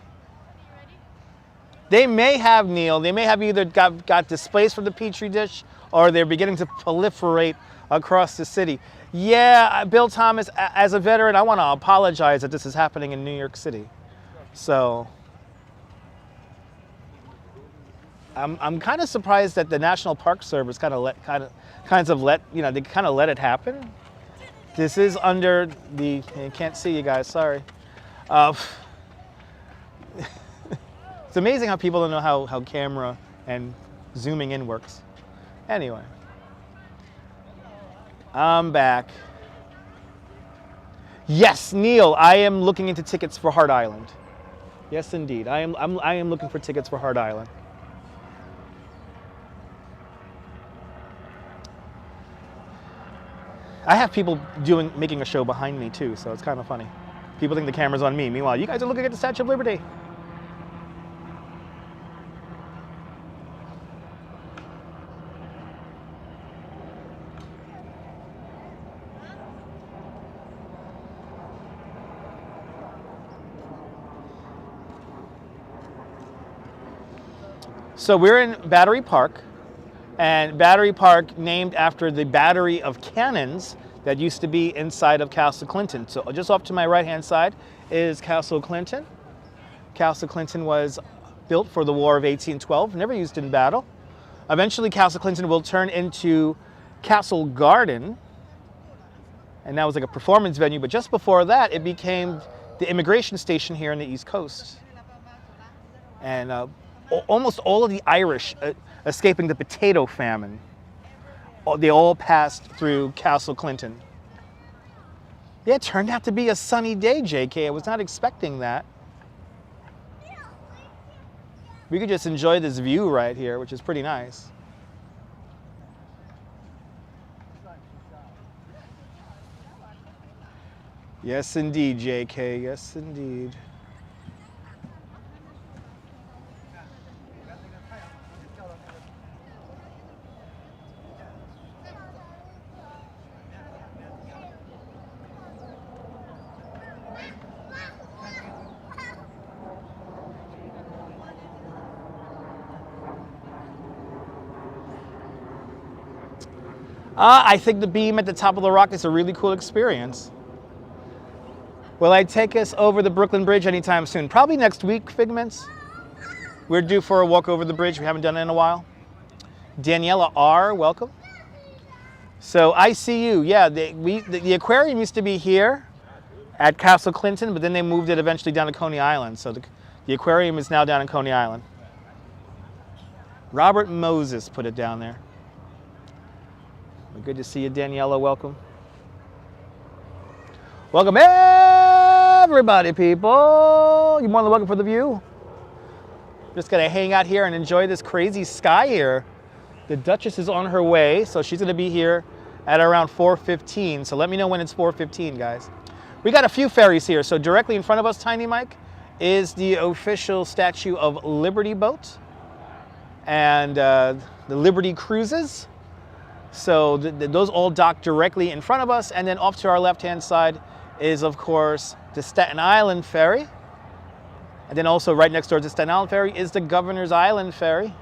They may have, Neil, they may have either got displaced from the Petri dish or they're beginning to proliferate across the city. Yeah, Bill Thomas, as a veteran, I want to apologize that this is happening in New York City. So I'm kind of surprised that the National Park Service kind of let it happen. This is under the, you can't see you guys, sorry. It's amazing how people don't know how camera and zooming in works. Anyway, I'm back. Yes, Neil, I am looking into tickets for Hart Island. Yes, indeed, I am looking for tickets for Hart Island. I have people making a show behind me too, so it's kind of funny. People think the camera's on me. Meanwhile, you guys are looking at the Statue of Liberty. So we're in Battery Park, and Battery Park named after the battery of cannons that used to be inside of Castle Clinton. So just off to my right-hand side is Castle Clinton. Castle Clinton was built for the War of 1812, never used in battle. Eventually, Castle Clinton will turn into Castle Garden, and that was like a performance venue, but just before that, it became the immigration station here on the East Coast. And almost all of the Irish escaping the potato famine, they all passed through Castle Clinton. Yeah, it turned out to be a sunny day, JK. I was not expecting that. We could just enjoy this view right here, which is pretty nice. Yes, indeed, JK. Yes, indeed. I think the beam at the top of the rock is a really cool experience. Will I take us over the Brooklyn Bridge anytime soon? Probably next week, Figments. We're due for a walk over the bridge. We haven't done it in a while. Daniela R., welcome. So ICU, yeah, the aquarium used to be here at Castle Clinton, but then they moved it eventually down to Coney Island. So the aquarium is now down in Coney Island. Robert Moses put it down there. Good to see you, Daniela. Welcome. Welcome, everybody, people. You're more than welcome for the view. Just gonna hang out here and enjoy this crazy sky here. The Duchess is on her way, so she's gonna be here at around 4:15. So let me know when it's 4:15, guys. We got a few ferries here. So directly in front of us, Tiny Mike, is the official Statue of Liberty boat and the Liberty Cruises. So those all dock directly in front of us, and then off to our left-hand side is, of course, the Staten Island Ferry. And then also right next door to Staten Island Ferry is the Governor's Island Ferry.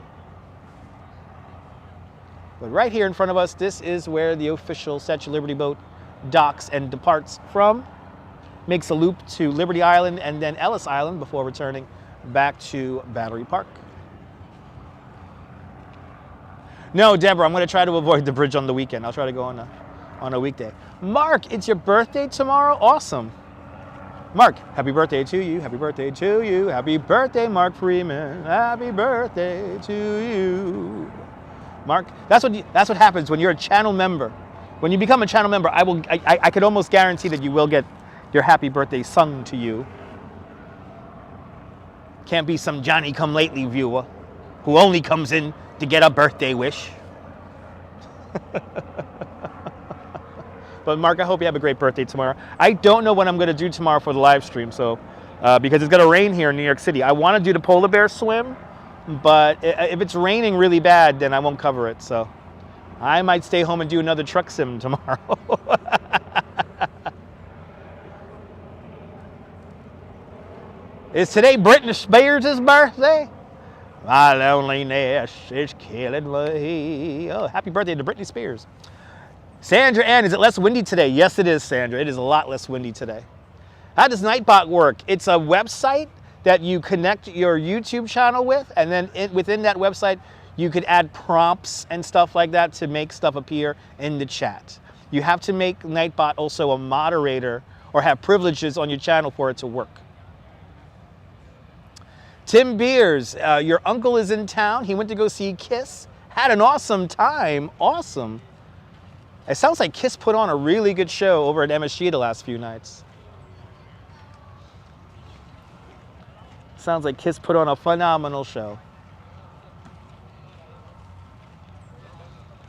But right here in front of us, this is where the official Statue of Liberty boat docks and departs from. Makes a loop to Liberty Island and then Ellis Island before returning back to Battery Park. No, Deborah, I'm going to try to avoid the bridge on the weekend. I'll try to go on a weekday. Mark, it's your birthday tomorrow? Awesome. Mark, happy birthday to you. Happy birthday to you. Happy birthday, Mark Freeman. Happy birthday to you. Mark, that's what happens when you're a channel member. When you become a channel member, I could almost guarantee that you will get your happy birthday sung to you. Can't be some Johnny-come-lately viewer who only comes in to get a birthday wish. But Mark, I hope you have a great birthday tomorrow. I don't know what I'm going to do tomorrow for the live stream, so because it's going to rain here in New York City. I want to do the polar bear swim, but if it's raining really bad, then I won't cover it. So I might stay home and do another truck sim tomorrow. Is today Britney Spears' birthday? My loneliness is killing me. Oh, happy birthday to Britney Spears. Sandra Ann, is it less windy today? Yes, it is, Sandra. It is a lot less windy today. How does Nightbot work? It's a website that you connect your YouTube channel with, and then within that website, you could add prompts and stuff like that to make stuff appear in the chat. You have to make Nightbot also a moderator or have privileges on your channel for it to work. Tim Beers, your uncle is in town. He went to go see Kiss. Had an awesome time. Awesome. It sounds like Kiss put on a really good show over at MSG the last few nights. Sounds like Kiss put on a phenomenal show.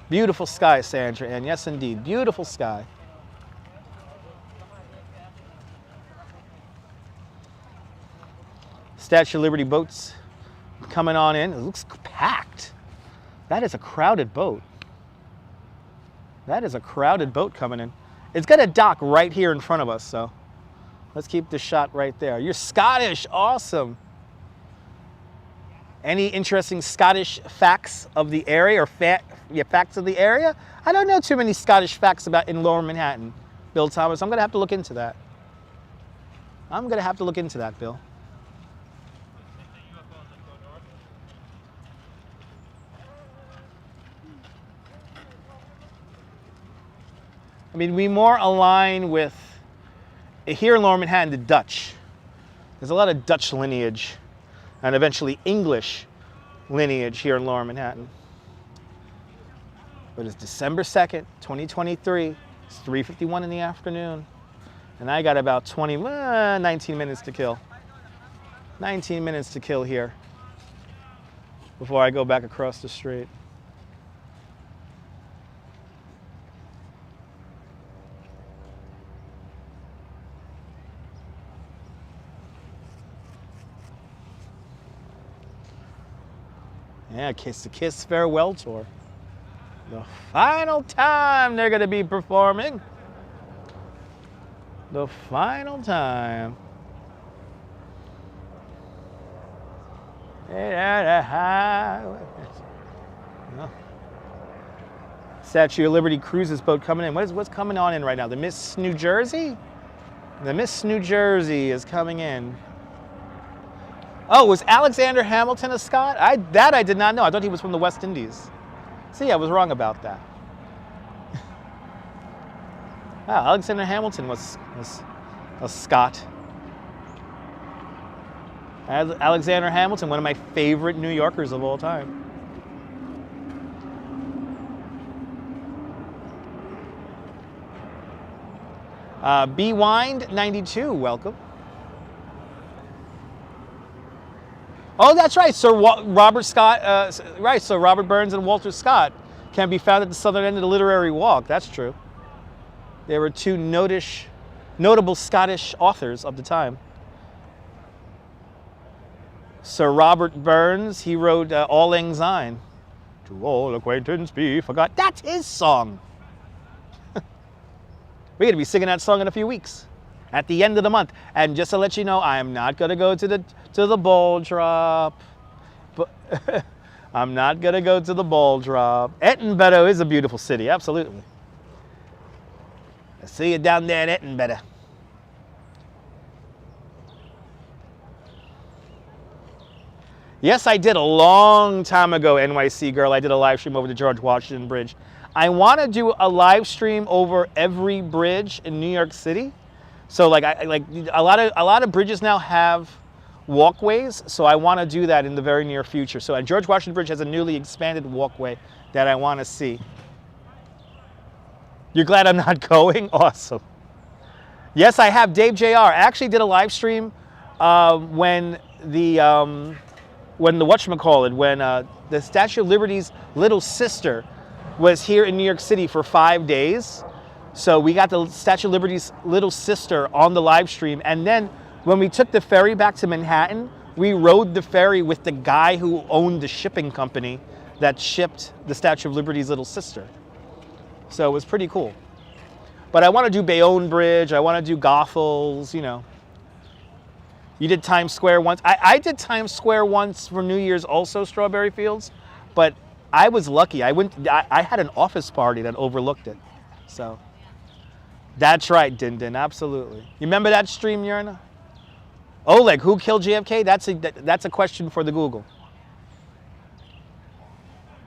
Beautiful sky, Sandra, and yes, indeed, beautiful sky. Statue of Liberty boats coming on in. It looks packed. That is a crowded boat. That is a crowded boat coming in. It's got a dock right here in front of us, so let's keep the shot right there. You're Scottish, awesome. Any interesting Scottish facts of the area or facts of the area? I don't know too many Scottish facts about in Lower Manhattan, Bill Thomas. I'm going to have to look into that. I'm going to have to look into that, Bill. I mean, we more align with, here in Lower Manhattan, the Dutch. There's a lot of Dutch lineage and eventually English lineage here in Lower Manhattan. But it's December 2nd, 2023. It's 3:51 in the afternoon. And I got about 19 minutes to kill. 19 minutes to kill here before I go back across the street. Yeah, Kiss Farewell Tour. The final time they're going to be performing. The final time. Statue of Liberty cruises boat coming in. What's coming on in right now? The Miss New Jersey? The Miss New Jersey is coming in. Oh, was Alexander Hamilton a Scot? I did not know. I thought he was from the West Indies. See, I was wrong about that. Wow, Alexander Hamilton was a Scot. Alexander Hamilton, one of my favorite New Yorkers of all time. Bwind92, welcome. Oh, that's right. So Robert Scott, right. So Robert Burns and Walter Scott can be found at the southern end of the Literary Walk. That's true. They were two notable Scottish authors of the time. Sir Robert Burns, he wrote All Lang Syne. To all acquaintance be forgot. That's his song. We're going to be singing that song in a few weeks. At the end of the month. And just to let you know, I am not going to go to the ball drop. But I'm not going to go to the ball drop. Edinburgh is a beautiful city, absolutely. I see you down there in Edinburgh. Yes, I did a long time ago, NYC girl. I did a live stream over the George Washington Bridge. I want to do a live stream over every bridge in New York City. So like a lot of bridges now have walkways, so I want to do that in the very near future. So George Washington Bridge has a newly expanded walkway that I want to see. You're glad I'm not going? Awesome. Yes, I have Dave Jr. I actually did a live stream when the Statue of Liberty's little sister was here in New York City for 5 days. So we got the Statue of Liberty's little sister on the live stream. And then when we took the ferry back to Manhattan, we rode the ferry with the guy who owned the shipping company that shipped the Statue of Liberty's little sister. So it was pretty cool. But I want to do Bayonne Bridge. I want to do Goethals, you know. You did Times Square once. I did Times Square once for New Year's also, Strawberry Fields. But I was lucky. I had an office party that overlooked it. So that's right, Din Din, absolutely. You remember that stream, Yerna? Oleg, who killed JFK? That's a question for the Google.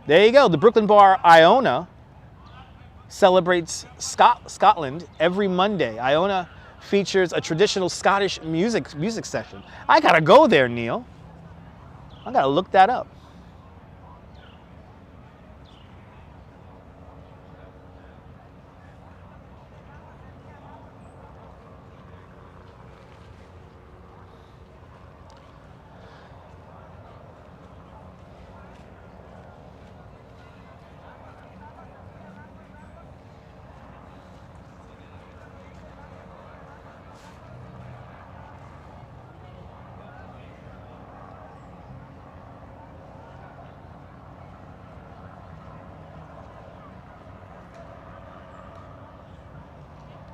There you go. The Brooklyn bar Iona celebrates Scotland every Monday. Iona features a traditional Scottish music session. I gotta go there, Neil. I gotta look that up.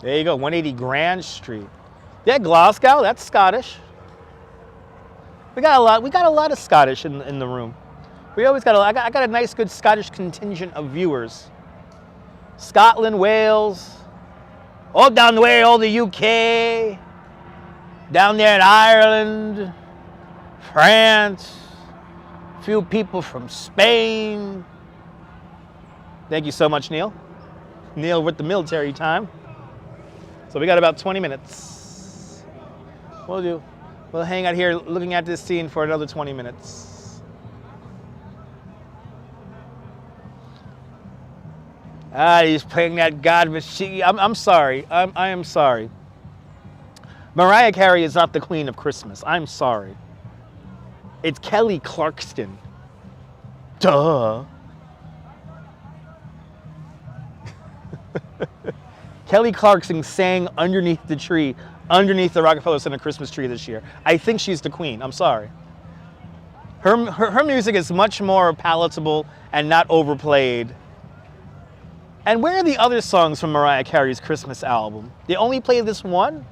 There you go, 180 Grand Street. Yeah, Glasgow, that's Scottish. We got a lot of Scottish in the room. We always got I got a nice good Scottish contingent of viewers. Scotland, Wales, all down the way, all the UK, down there in Ireland, France, a few people from Spain. Thank you so much, Neil. Neil with the military time. So we got about 20 minutes. We'll hang out here looking at this scene for another 20 minutes. He's playing that God machine. I'm sorry. I am sorry. Mariah Carey is not the queen of Christmas. I'm sorry. It's Kelly Clarkson. Duh. Kelly Clarkson sang underneath the tree, underneath the Rockefeller Center Christmas tree this year. I think she's the queen. I'm sorry. Her music is much more palatable and not overplayed. And where are the other songs from Mariah Carey's Christmas album? They only play this one?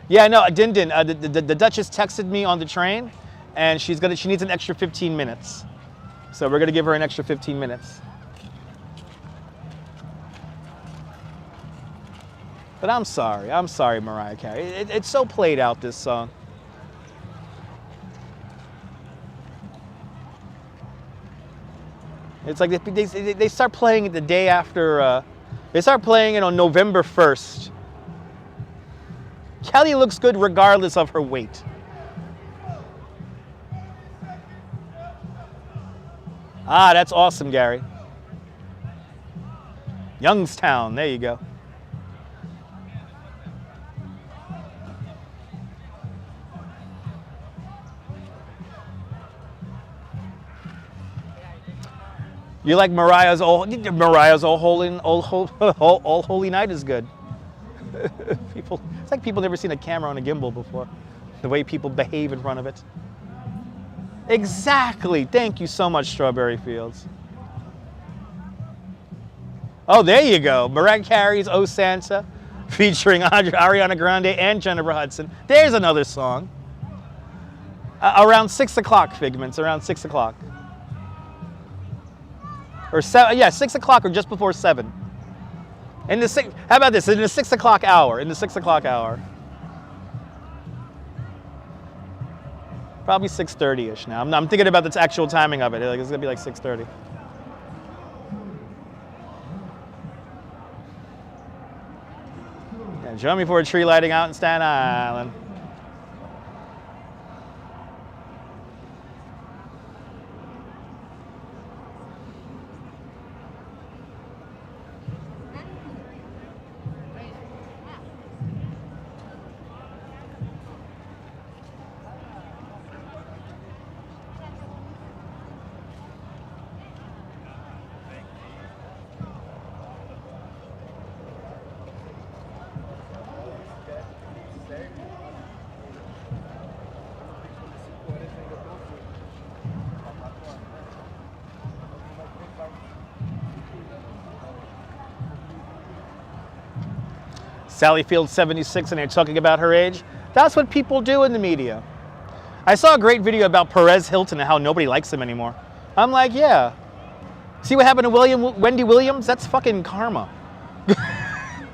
Yeah, no, Din Din. The Duchess texted me on the train, and she needs an extra 15 minutes. So we're gonna give her an extra 15 minutes. But I'm sorry, Mariah Carey. It's so played out, this song. It's like they start playing it the day after, they start playing it on November 1st. Kelly looks good regardless of her weight. Ah, that's awesome, Gary. Youngstown, there you go. You like Mariah's All Holy Night is good. It's like people never seen a camera on a gimbal before. The way people behave in front of it. Exactly. Thank you so much, Strawberry Fields. Oh, there you go. Mariah Carey's Oh Santa, featuring Ariana Grande and Jennifer Hudson. There's another song. Around 6 o'clock, Figments. Around 6 o'clock. Or 7, yeah, 6 o'clock or just before 7. How about this? In the 6 o'clock hour. In the 6 o'clock hour. Probably 6:30ish now. I'm thinking about the actual timing of it. It's gonna be like 6:30. Yeah, join me for a tree lighting out in Staten Island. Sally Field 76 and they're talking about her age. That's what people do in the media. I saw a great video about Perez Hilton and how nobody likes him anymore. I'm like, yeah. See what happened to Wendy Williams? That's fucking karma.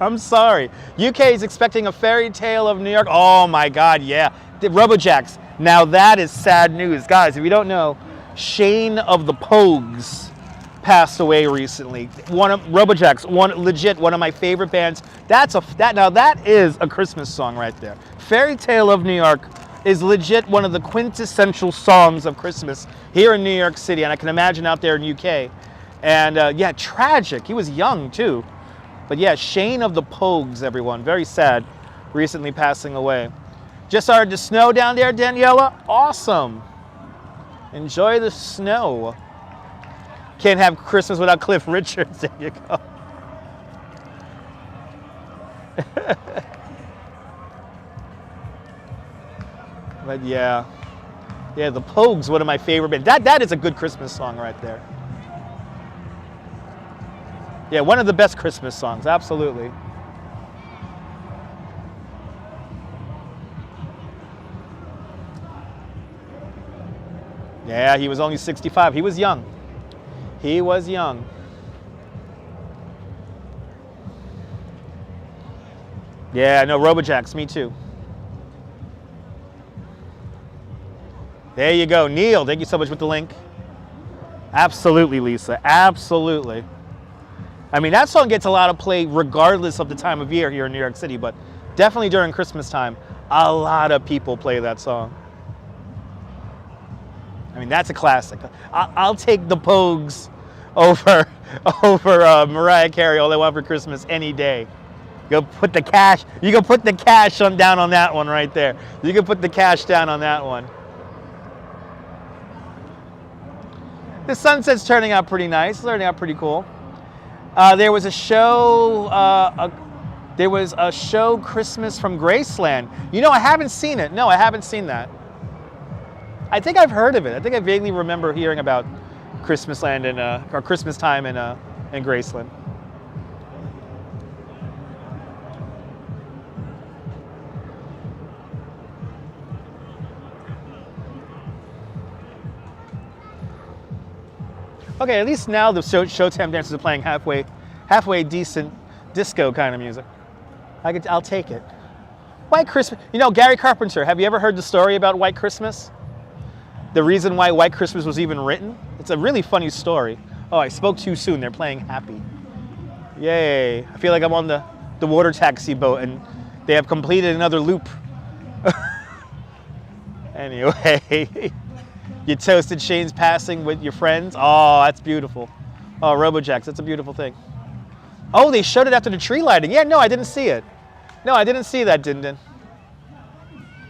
I'm sorry. UK is expecting a fairy tale of New York. Oh my God, yeah. The Robojacks. Now that is sad news. Guys, if you don't know, Shane of the Pogues passed away recently. One of Robojacks, one of my favorite bands. Now that is a Christmas song right there. Fairy Tale of New York is legit one of the quintessential songs of Christmas here in New York City, and I can imagine out there in UK. And yeah, tragic. He was young too. But yeah, Shane of the Pogues, everyone. Very sad. Recently passing away. Just started to snow down there, Daniela. Awesome. Enjoy the snow. Can't have Christmas without Cliff Richards. There you go. But yeah. Yeah, the Pogues, one of my favorite bands. That is a good Christmas song right there. Yeah, one of the best Christmas songs, absolutely. Yeah, he was only 65. He was young. He was young. Yeah, no, Robojacks, me too. There you go. Neil, thank you so much with the link. Absolutely, Lisa. Absolutely. I mean, that song gets a lot of play regardless of the time of year here in New York City, but definitely during Christmas time, a lot of people play that song. I mean, that's a classic. I'll take the Pogues over Mariah Carey, All I Want for Christmas, any day. You can put the cash down on that one right there. You can put the cash down on that one. The sunset's turning out pretty nice. It's turning out pretty cool. There was a show. Christmas from Graceland. You know, I haven't seen it. No, I haven't seen that. I think I've heard of it. I think I vaguely remember hearing about Christmasland or Christmas time in Graceland. Okay, at least now the Showtime dancers are playing halfway decent disco kind of music. I'll take it. White Christmas. You know, Gary Carpenter, have you ever heard the story about White Christmas? The reason why White Christmas was even written? It's a really funny story. Oh, I spoke too soon. They're playing Happy. Yay. I feel like I'm on the water taxi boat and they have completed another loop. Anyway. You toasted Shane's passing with your friends. Oh, that's beautiful. Oh, Robojacks, that's a beautiful thing. Oh, they showed it after the tree lighting. Yeah, no, I didn't see it. No, I didn't see that, Din Din.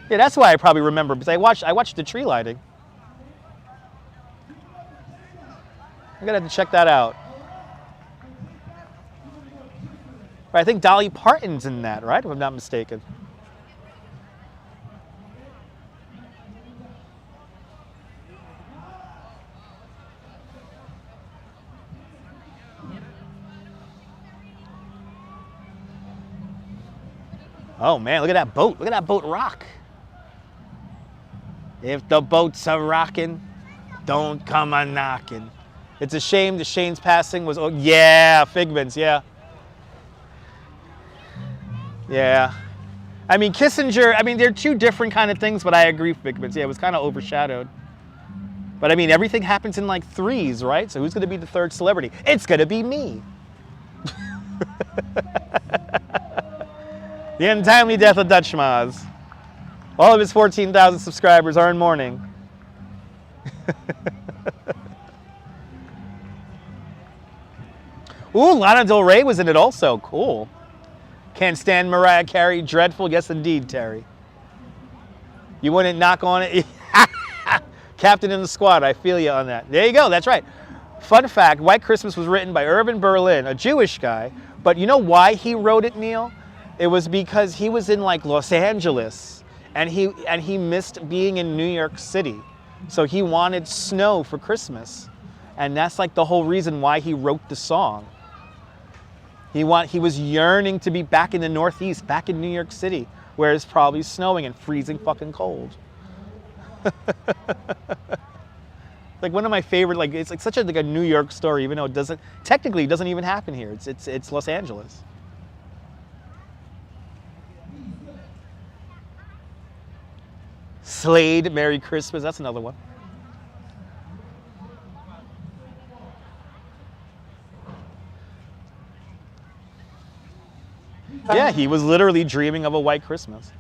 Yeah, that's why I probably remember, because I watched the tree lighting. I'm gonna have to check that out. Right, I think Dolly Parton's in that, right? If I'm not mistaken. Oh man, look at that boat. Look at that boat rock. If the boats are rocking, don't come a knocking. It's a shame the Shane's passing was, oh yeah, Figments, yeah. Yeah. I mean, Kissinger, I mean, they're two different kind of things, but I agree, Figments. Yeah, it was kind of overshadowed. But I mean, everything happens in like threes, right? So who's going to be the third celebrity? It's going to be me. The untimely death of Dutch Maz. All of his 14,000 subscribers are in mourning. Ooh, Lana Del Rey was in it also. Cool. Can't stand Mariah Carey. Dreadful. Yes, indeed, Terry. You wouldn't knock on it. Captain in the squad. I feel you on that. There you go. That's right. Fun fact, White Christmas was written by Irving Berlin, a Jewish guy. But you know why he wrote it, Neil? It was because he was in like Los Angeles and he missed being in New York City. So he wanted snow for Christmas. And that's like the whole reason why he wrote the song. He was yearning to be back in the Northeast, back in New York City, where it's probably snowing and freezing fucking cold. Like one of my favorite, like it's like such a New York story, even though it doesn't even happen here. It's Los Angeles. Slade, Merry Christmas. That's another one. Yeah, he was literally dreaming of a white Christmas.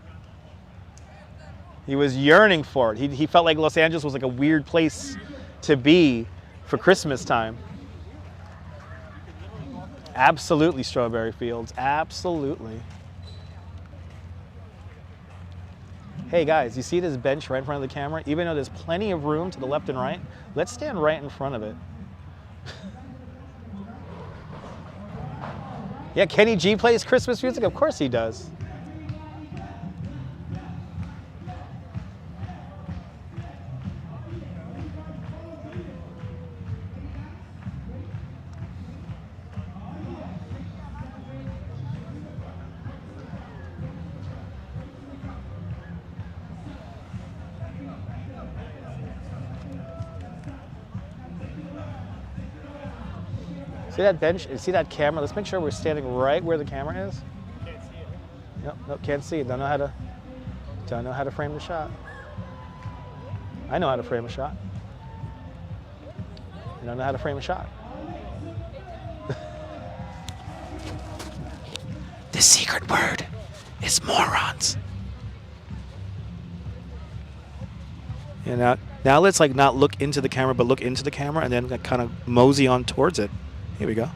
He was yearning for it. He felt like Los Angeles was like a weird place to be for Christmas time. Absolutely, Strawberry Fields. Absolutely. Hey guys, you see this bench right in front of the camera? Even though there's plenty of room to the left and right, let's stand right in front of it. Yeah, Kenny G plays Christmas music? Of course he does. See that bench? See that camera? Let's make sure we're standing right where the camera is. Can't see it. Nope, can't see it. Don't know how to frame the shot. I know how to frame a shot. I don't know how to frame a shot. The secret word is morons. Yeah, now let's like not look into the camera, but look into the camera and then like, kind of mosey on towards it. Here we go.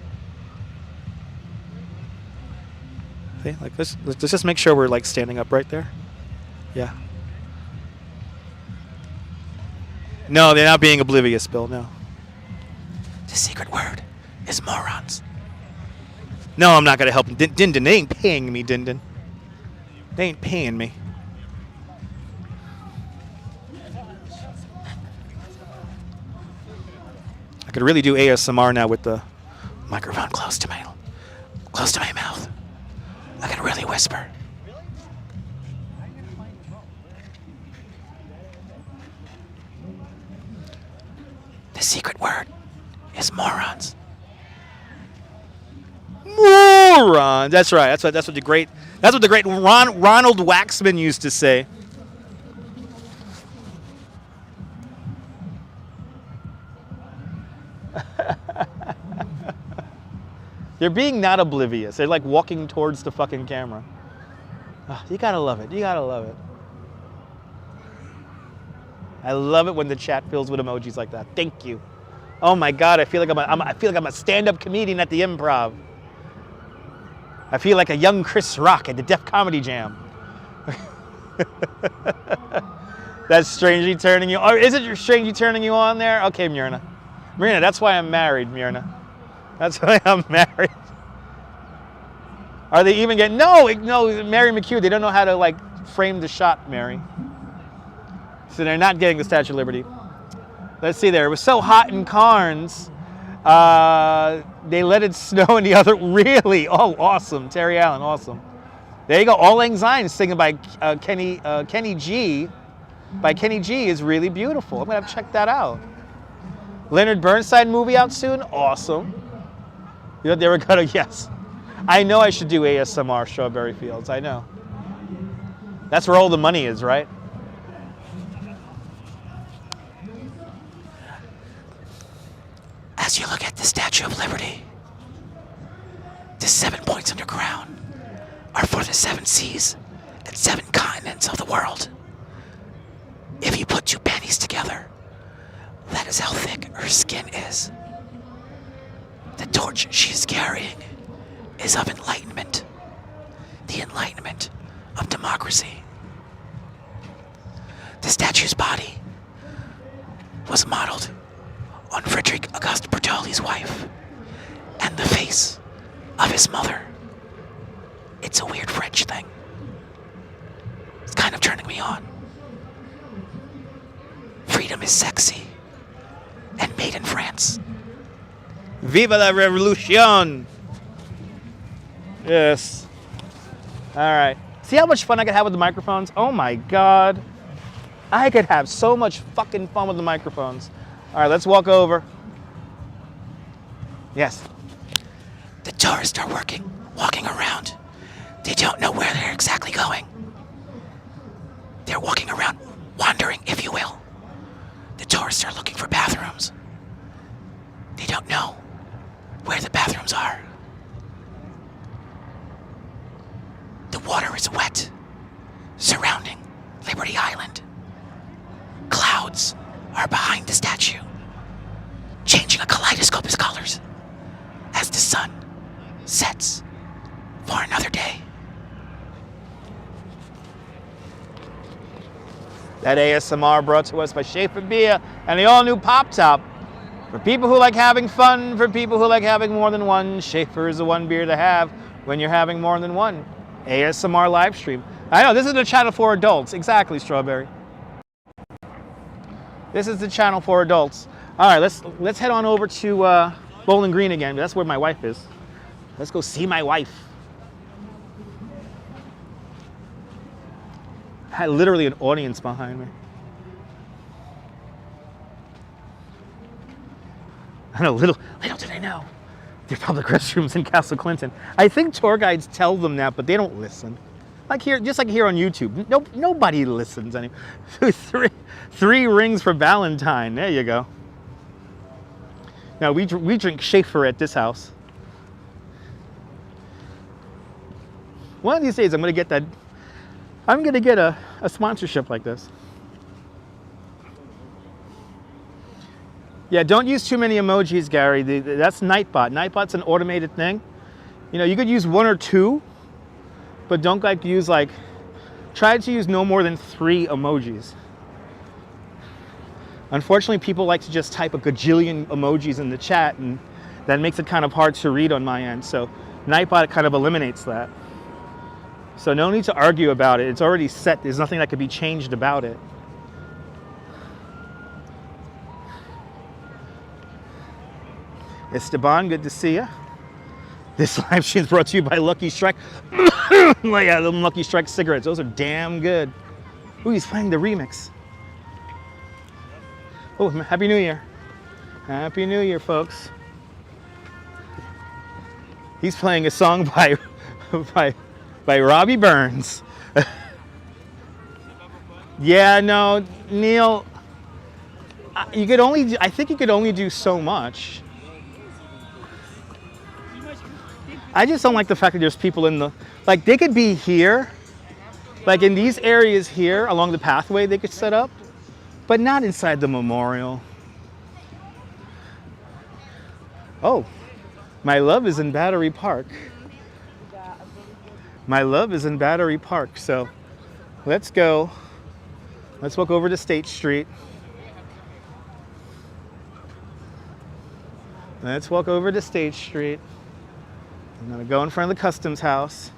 See, like this. Let's just make sure we're like standing up right there. Yeah. No, they're not being oblivious, Bill. No. The secret word is morons. No, I'm not gonna help him. Din, they ain't paying me, Din. They ain't paying me. I could really do ASMR now with the Microphone close to my mouth. I can really whisper. The secret word is morons. Moron. That's right. That's what the great Ronald Waxman used to say. They're being not oblivious. They're like walking towards the fucking camera. Oh, you gotta love it. You gotta love it. I love it when the chat fills with emojis like that. Thank you. Oh my God, I feel like I'm a stand-up comedian at the Improv. I feel like a young Chris Rock at the Def Comedy Jam. That's strangely turning you. Or is it strangely turning you on there? Okay, Myrna. Myrna, that's why I'm married, Myrna. That's why I'm married. Are they even getting... No, Mary McHugh, they don't know how to, like, frame the shot, Mary. So they're not getting the Statue of Liberty. Let's see there. It was so hot in Carnes, they let it snow in the other... Really? Oh, awesome. Terry Allen, awesome. There you go. All Lang Syne singing by Kenny G. By Kenny G is really beautiful. I'm going to have to check that out. Leonard Bernstein movie out soon? Awesome. You know, they were gonna, yes. I know I should do ASMR, Strawberry Fields, I know. That's where all the money is, right? As you look at the Statue of Liberty, the 7 points underground are for the 7 seas and 7 continents of the world. If you put 2 pennies together, that is how thick her skin is. The torch she is carrying is of enlightenment. The enlightenment of democracy. The statue's body was modeled on Frederick Auguste Bertolli's wife and the face of his mother. It's a weird French thing. It's kind of turning me on. Freedom is sexy and made in France. Viva la revolution! Yes. All right. See how much fun I could have with the microphones? Oh my God. I could have so much fucking fun with the microphones. All right, let's walk over. Yes. The tourists are walking around. They don't know where they're exactly going. They're walking around wandering, if you will. The tourists are looking for bathrooms. They don't know where the bathrooms are. The water is wet, surrounding Liberty Island. Clouds are behind the statue, changing a kaleidoscope of colors as the sun sets for another day. That ASMR brought to us by Schaefer Beer and the all-new Pop Top. For people who like having fun, for people who like having more than one, Schaefer is the one beer to have when you're having more than one. ASMR live stream. I know, this is the channel for adults. Exactly, Strawberry. This is the channel for adults. All right, let's head on over to Bowling Green again. That's where my wife is. Let's go see my wife. I had literally an audience behind me. I know, little did I know. There are public restrooms in Castle Clinton. I think tour guides tell them that, but they don't listen. Like here, just like here on YouTube. Nobody listens anymore. Three rings for Valentine. There you go. Now we drink Schaefer at this house. One of these days I'm gonna get a sponsorship like this. Yeah, don't use too many emojis, Gary. That's Nightbot. Nightbot's an automated thing. You know, you could use 1 or 2, but don't try to use no more than 3 emojis. Unfortunately, people like to just type a gajillion emojis in the chat, and that makes it kind of hard to read on my end. So Nightbot kind of eliminates that. So no need to argue about it. It's already set. There's nothing that could be changed about it. Esteban, good to see you. This live stream is brought to you by Lucky Strike. Yeah, them Lucky Strike cigarettes. Those are damn good. Ooh, he's playing the remix. Oh, Happy New Year. Happy New Year, folks. He's playing a song by Robbie Burns. Yeah, no, Neil, I think you could only do so much. I just don't like the fact that there's people in they could be here, like in these areas here along the pathway they could set up, but not inside the memorial. Oh, my love is in Battery Park. My love is in Battery Park, so let's go. Let's walk over to State Street. Let's walk over to State Street. I'm gonna go in front of the Customs House,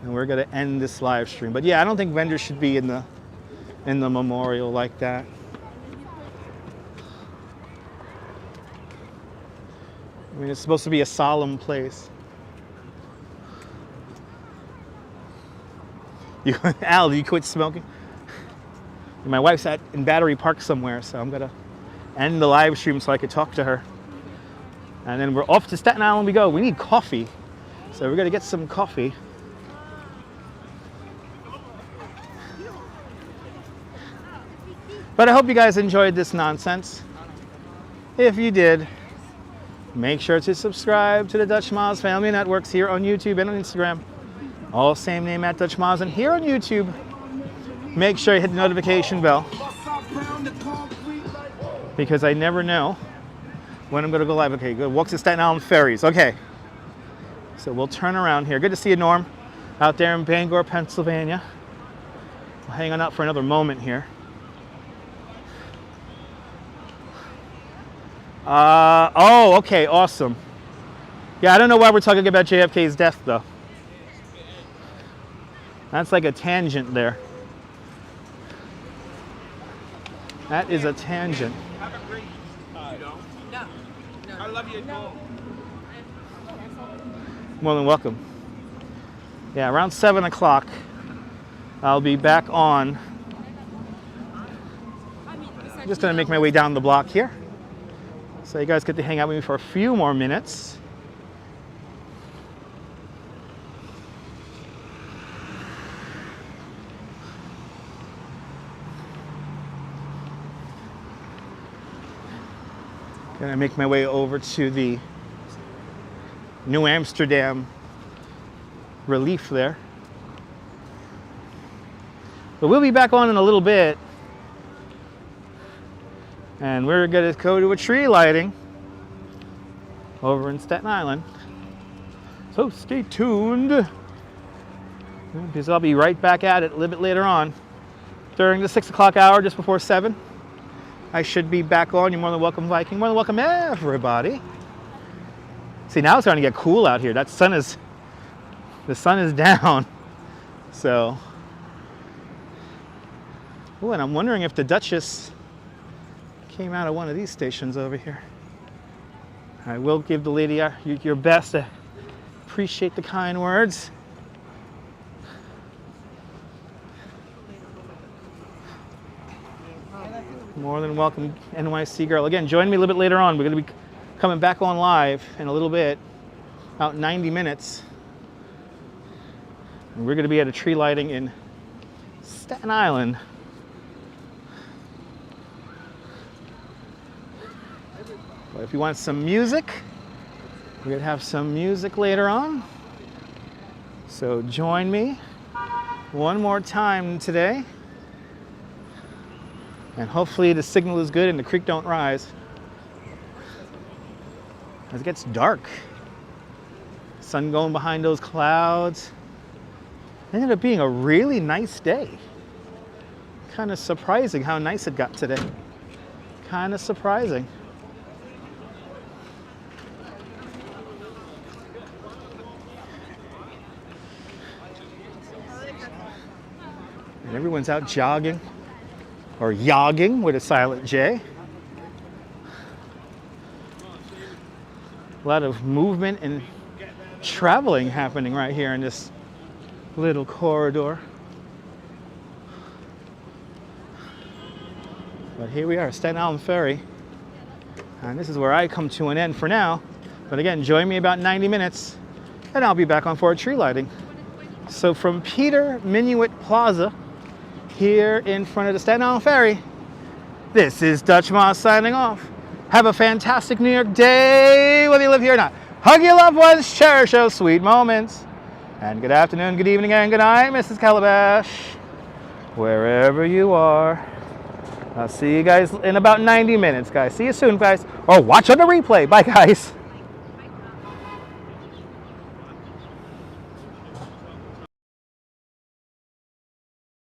and we're gonna end this live stream. But yeah, I don't think vendors should be in the memorial like that. I mean, it's supposed to be a solemn place. Al, you quit smoking? My wife's in Battery Park somewhere, so I'm gonna end the live stream so I could talk to her. And then we're off to Staten Island we go. We need coffee, so we're gonna get some coffee. But I hope you guys enjoyed this nonsense. If you did, make sure to subscribe to the Dutch Miles Family Networks here on YouTube and on Instagram. All same name at Dutch Miles. And here on YouTube, make sure you hit the notification bell, because I never know when I'm going to go live. Okay, good. Walk to Staten Island ferries. Okay. So we'll turn around here. Good to see you, Norm, out there in Bangor, Pennsylvania. We'll hang on out for another moment here. Oh, okay, awesome. Yeah, I don't know why we're talking about JFK's death, though. That's like a tangent there. That is a tangent. Have a great No. I love you. No. More than welcome. Yeah, around 7 o'clock, I'll be back on. I'm just gonna make my way down the block here, so you guys get to hang out with me for a few more minutes. Gonna make my way over to the New Amsterdam relief there. But we'll be back on in a little bit. And we're gonna go to a tree lighting over in Staten Island. So stay tuned, because I'll be right back at it a little bit later on. During the 6 o'clock hour, just before 7, I should be back on. You're more than welcome, Viking. More than welcome, everybody. See, now it's starting to get cool out here. The sun is down. So, oh, and I'm wondering if the Duchess came out of one of these stations over here. I will give the lady your best. I appreciate the kind words. More than welcome, NYC girl. Again, join me a little bit later on. We're going to be coming back on live in a little bit, about 90 minutes. And we're going to be at a tree lighting in Staten Island. But if you want some music, we're going to have some music later on. So join me one more time today. And hopefully the signal is good and the creek don't rise. As it gets dark. Sun going behind those clouds. It ended up being a really nice day. Kind of surprising how nice it got today. Kind of surprising. And everyone's out jogging, or yogging with a silent J. A lot of movement and traveling happening right here in this little corridor. But here we are, Staten Island Ferry. And this is where I come to an end for now. But again, join me about 90 minutes and I'll be back on for a tree lighting. So from Peter Minuit Plaza, here in front of the Staten Island Ferry, this is Dutch Moss signing off. Have a fantastic New York day, whether you live here or not. Hug your loved ones, cherish those sweet moments. And good afternoon, good evening, and good night, Mrs. Calabash, wherever you are. I'll see you guys in about 90 minutes, guys. See you soon, guys. Or watch on the replay. Bye, guys.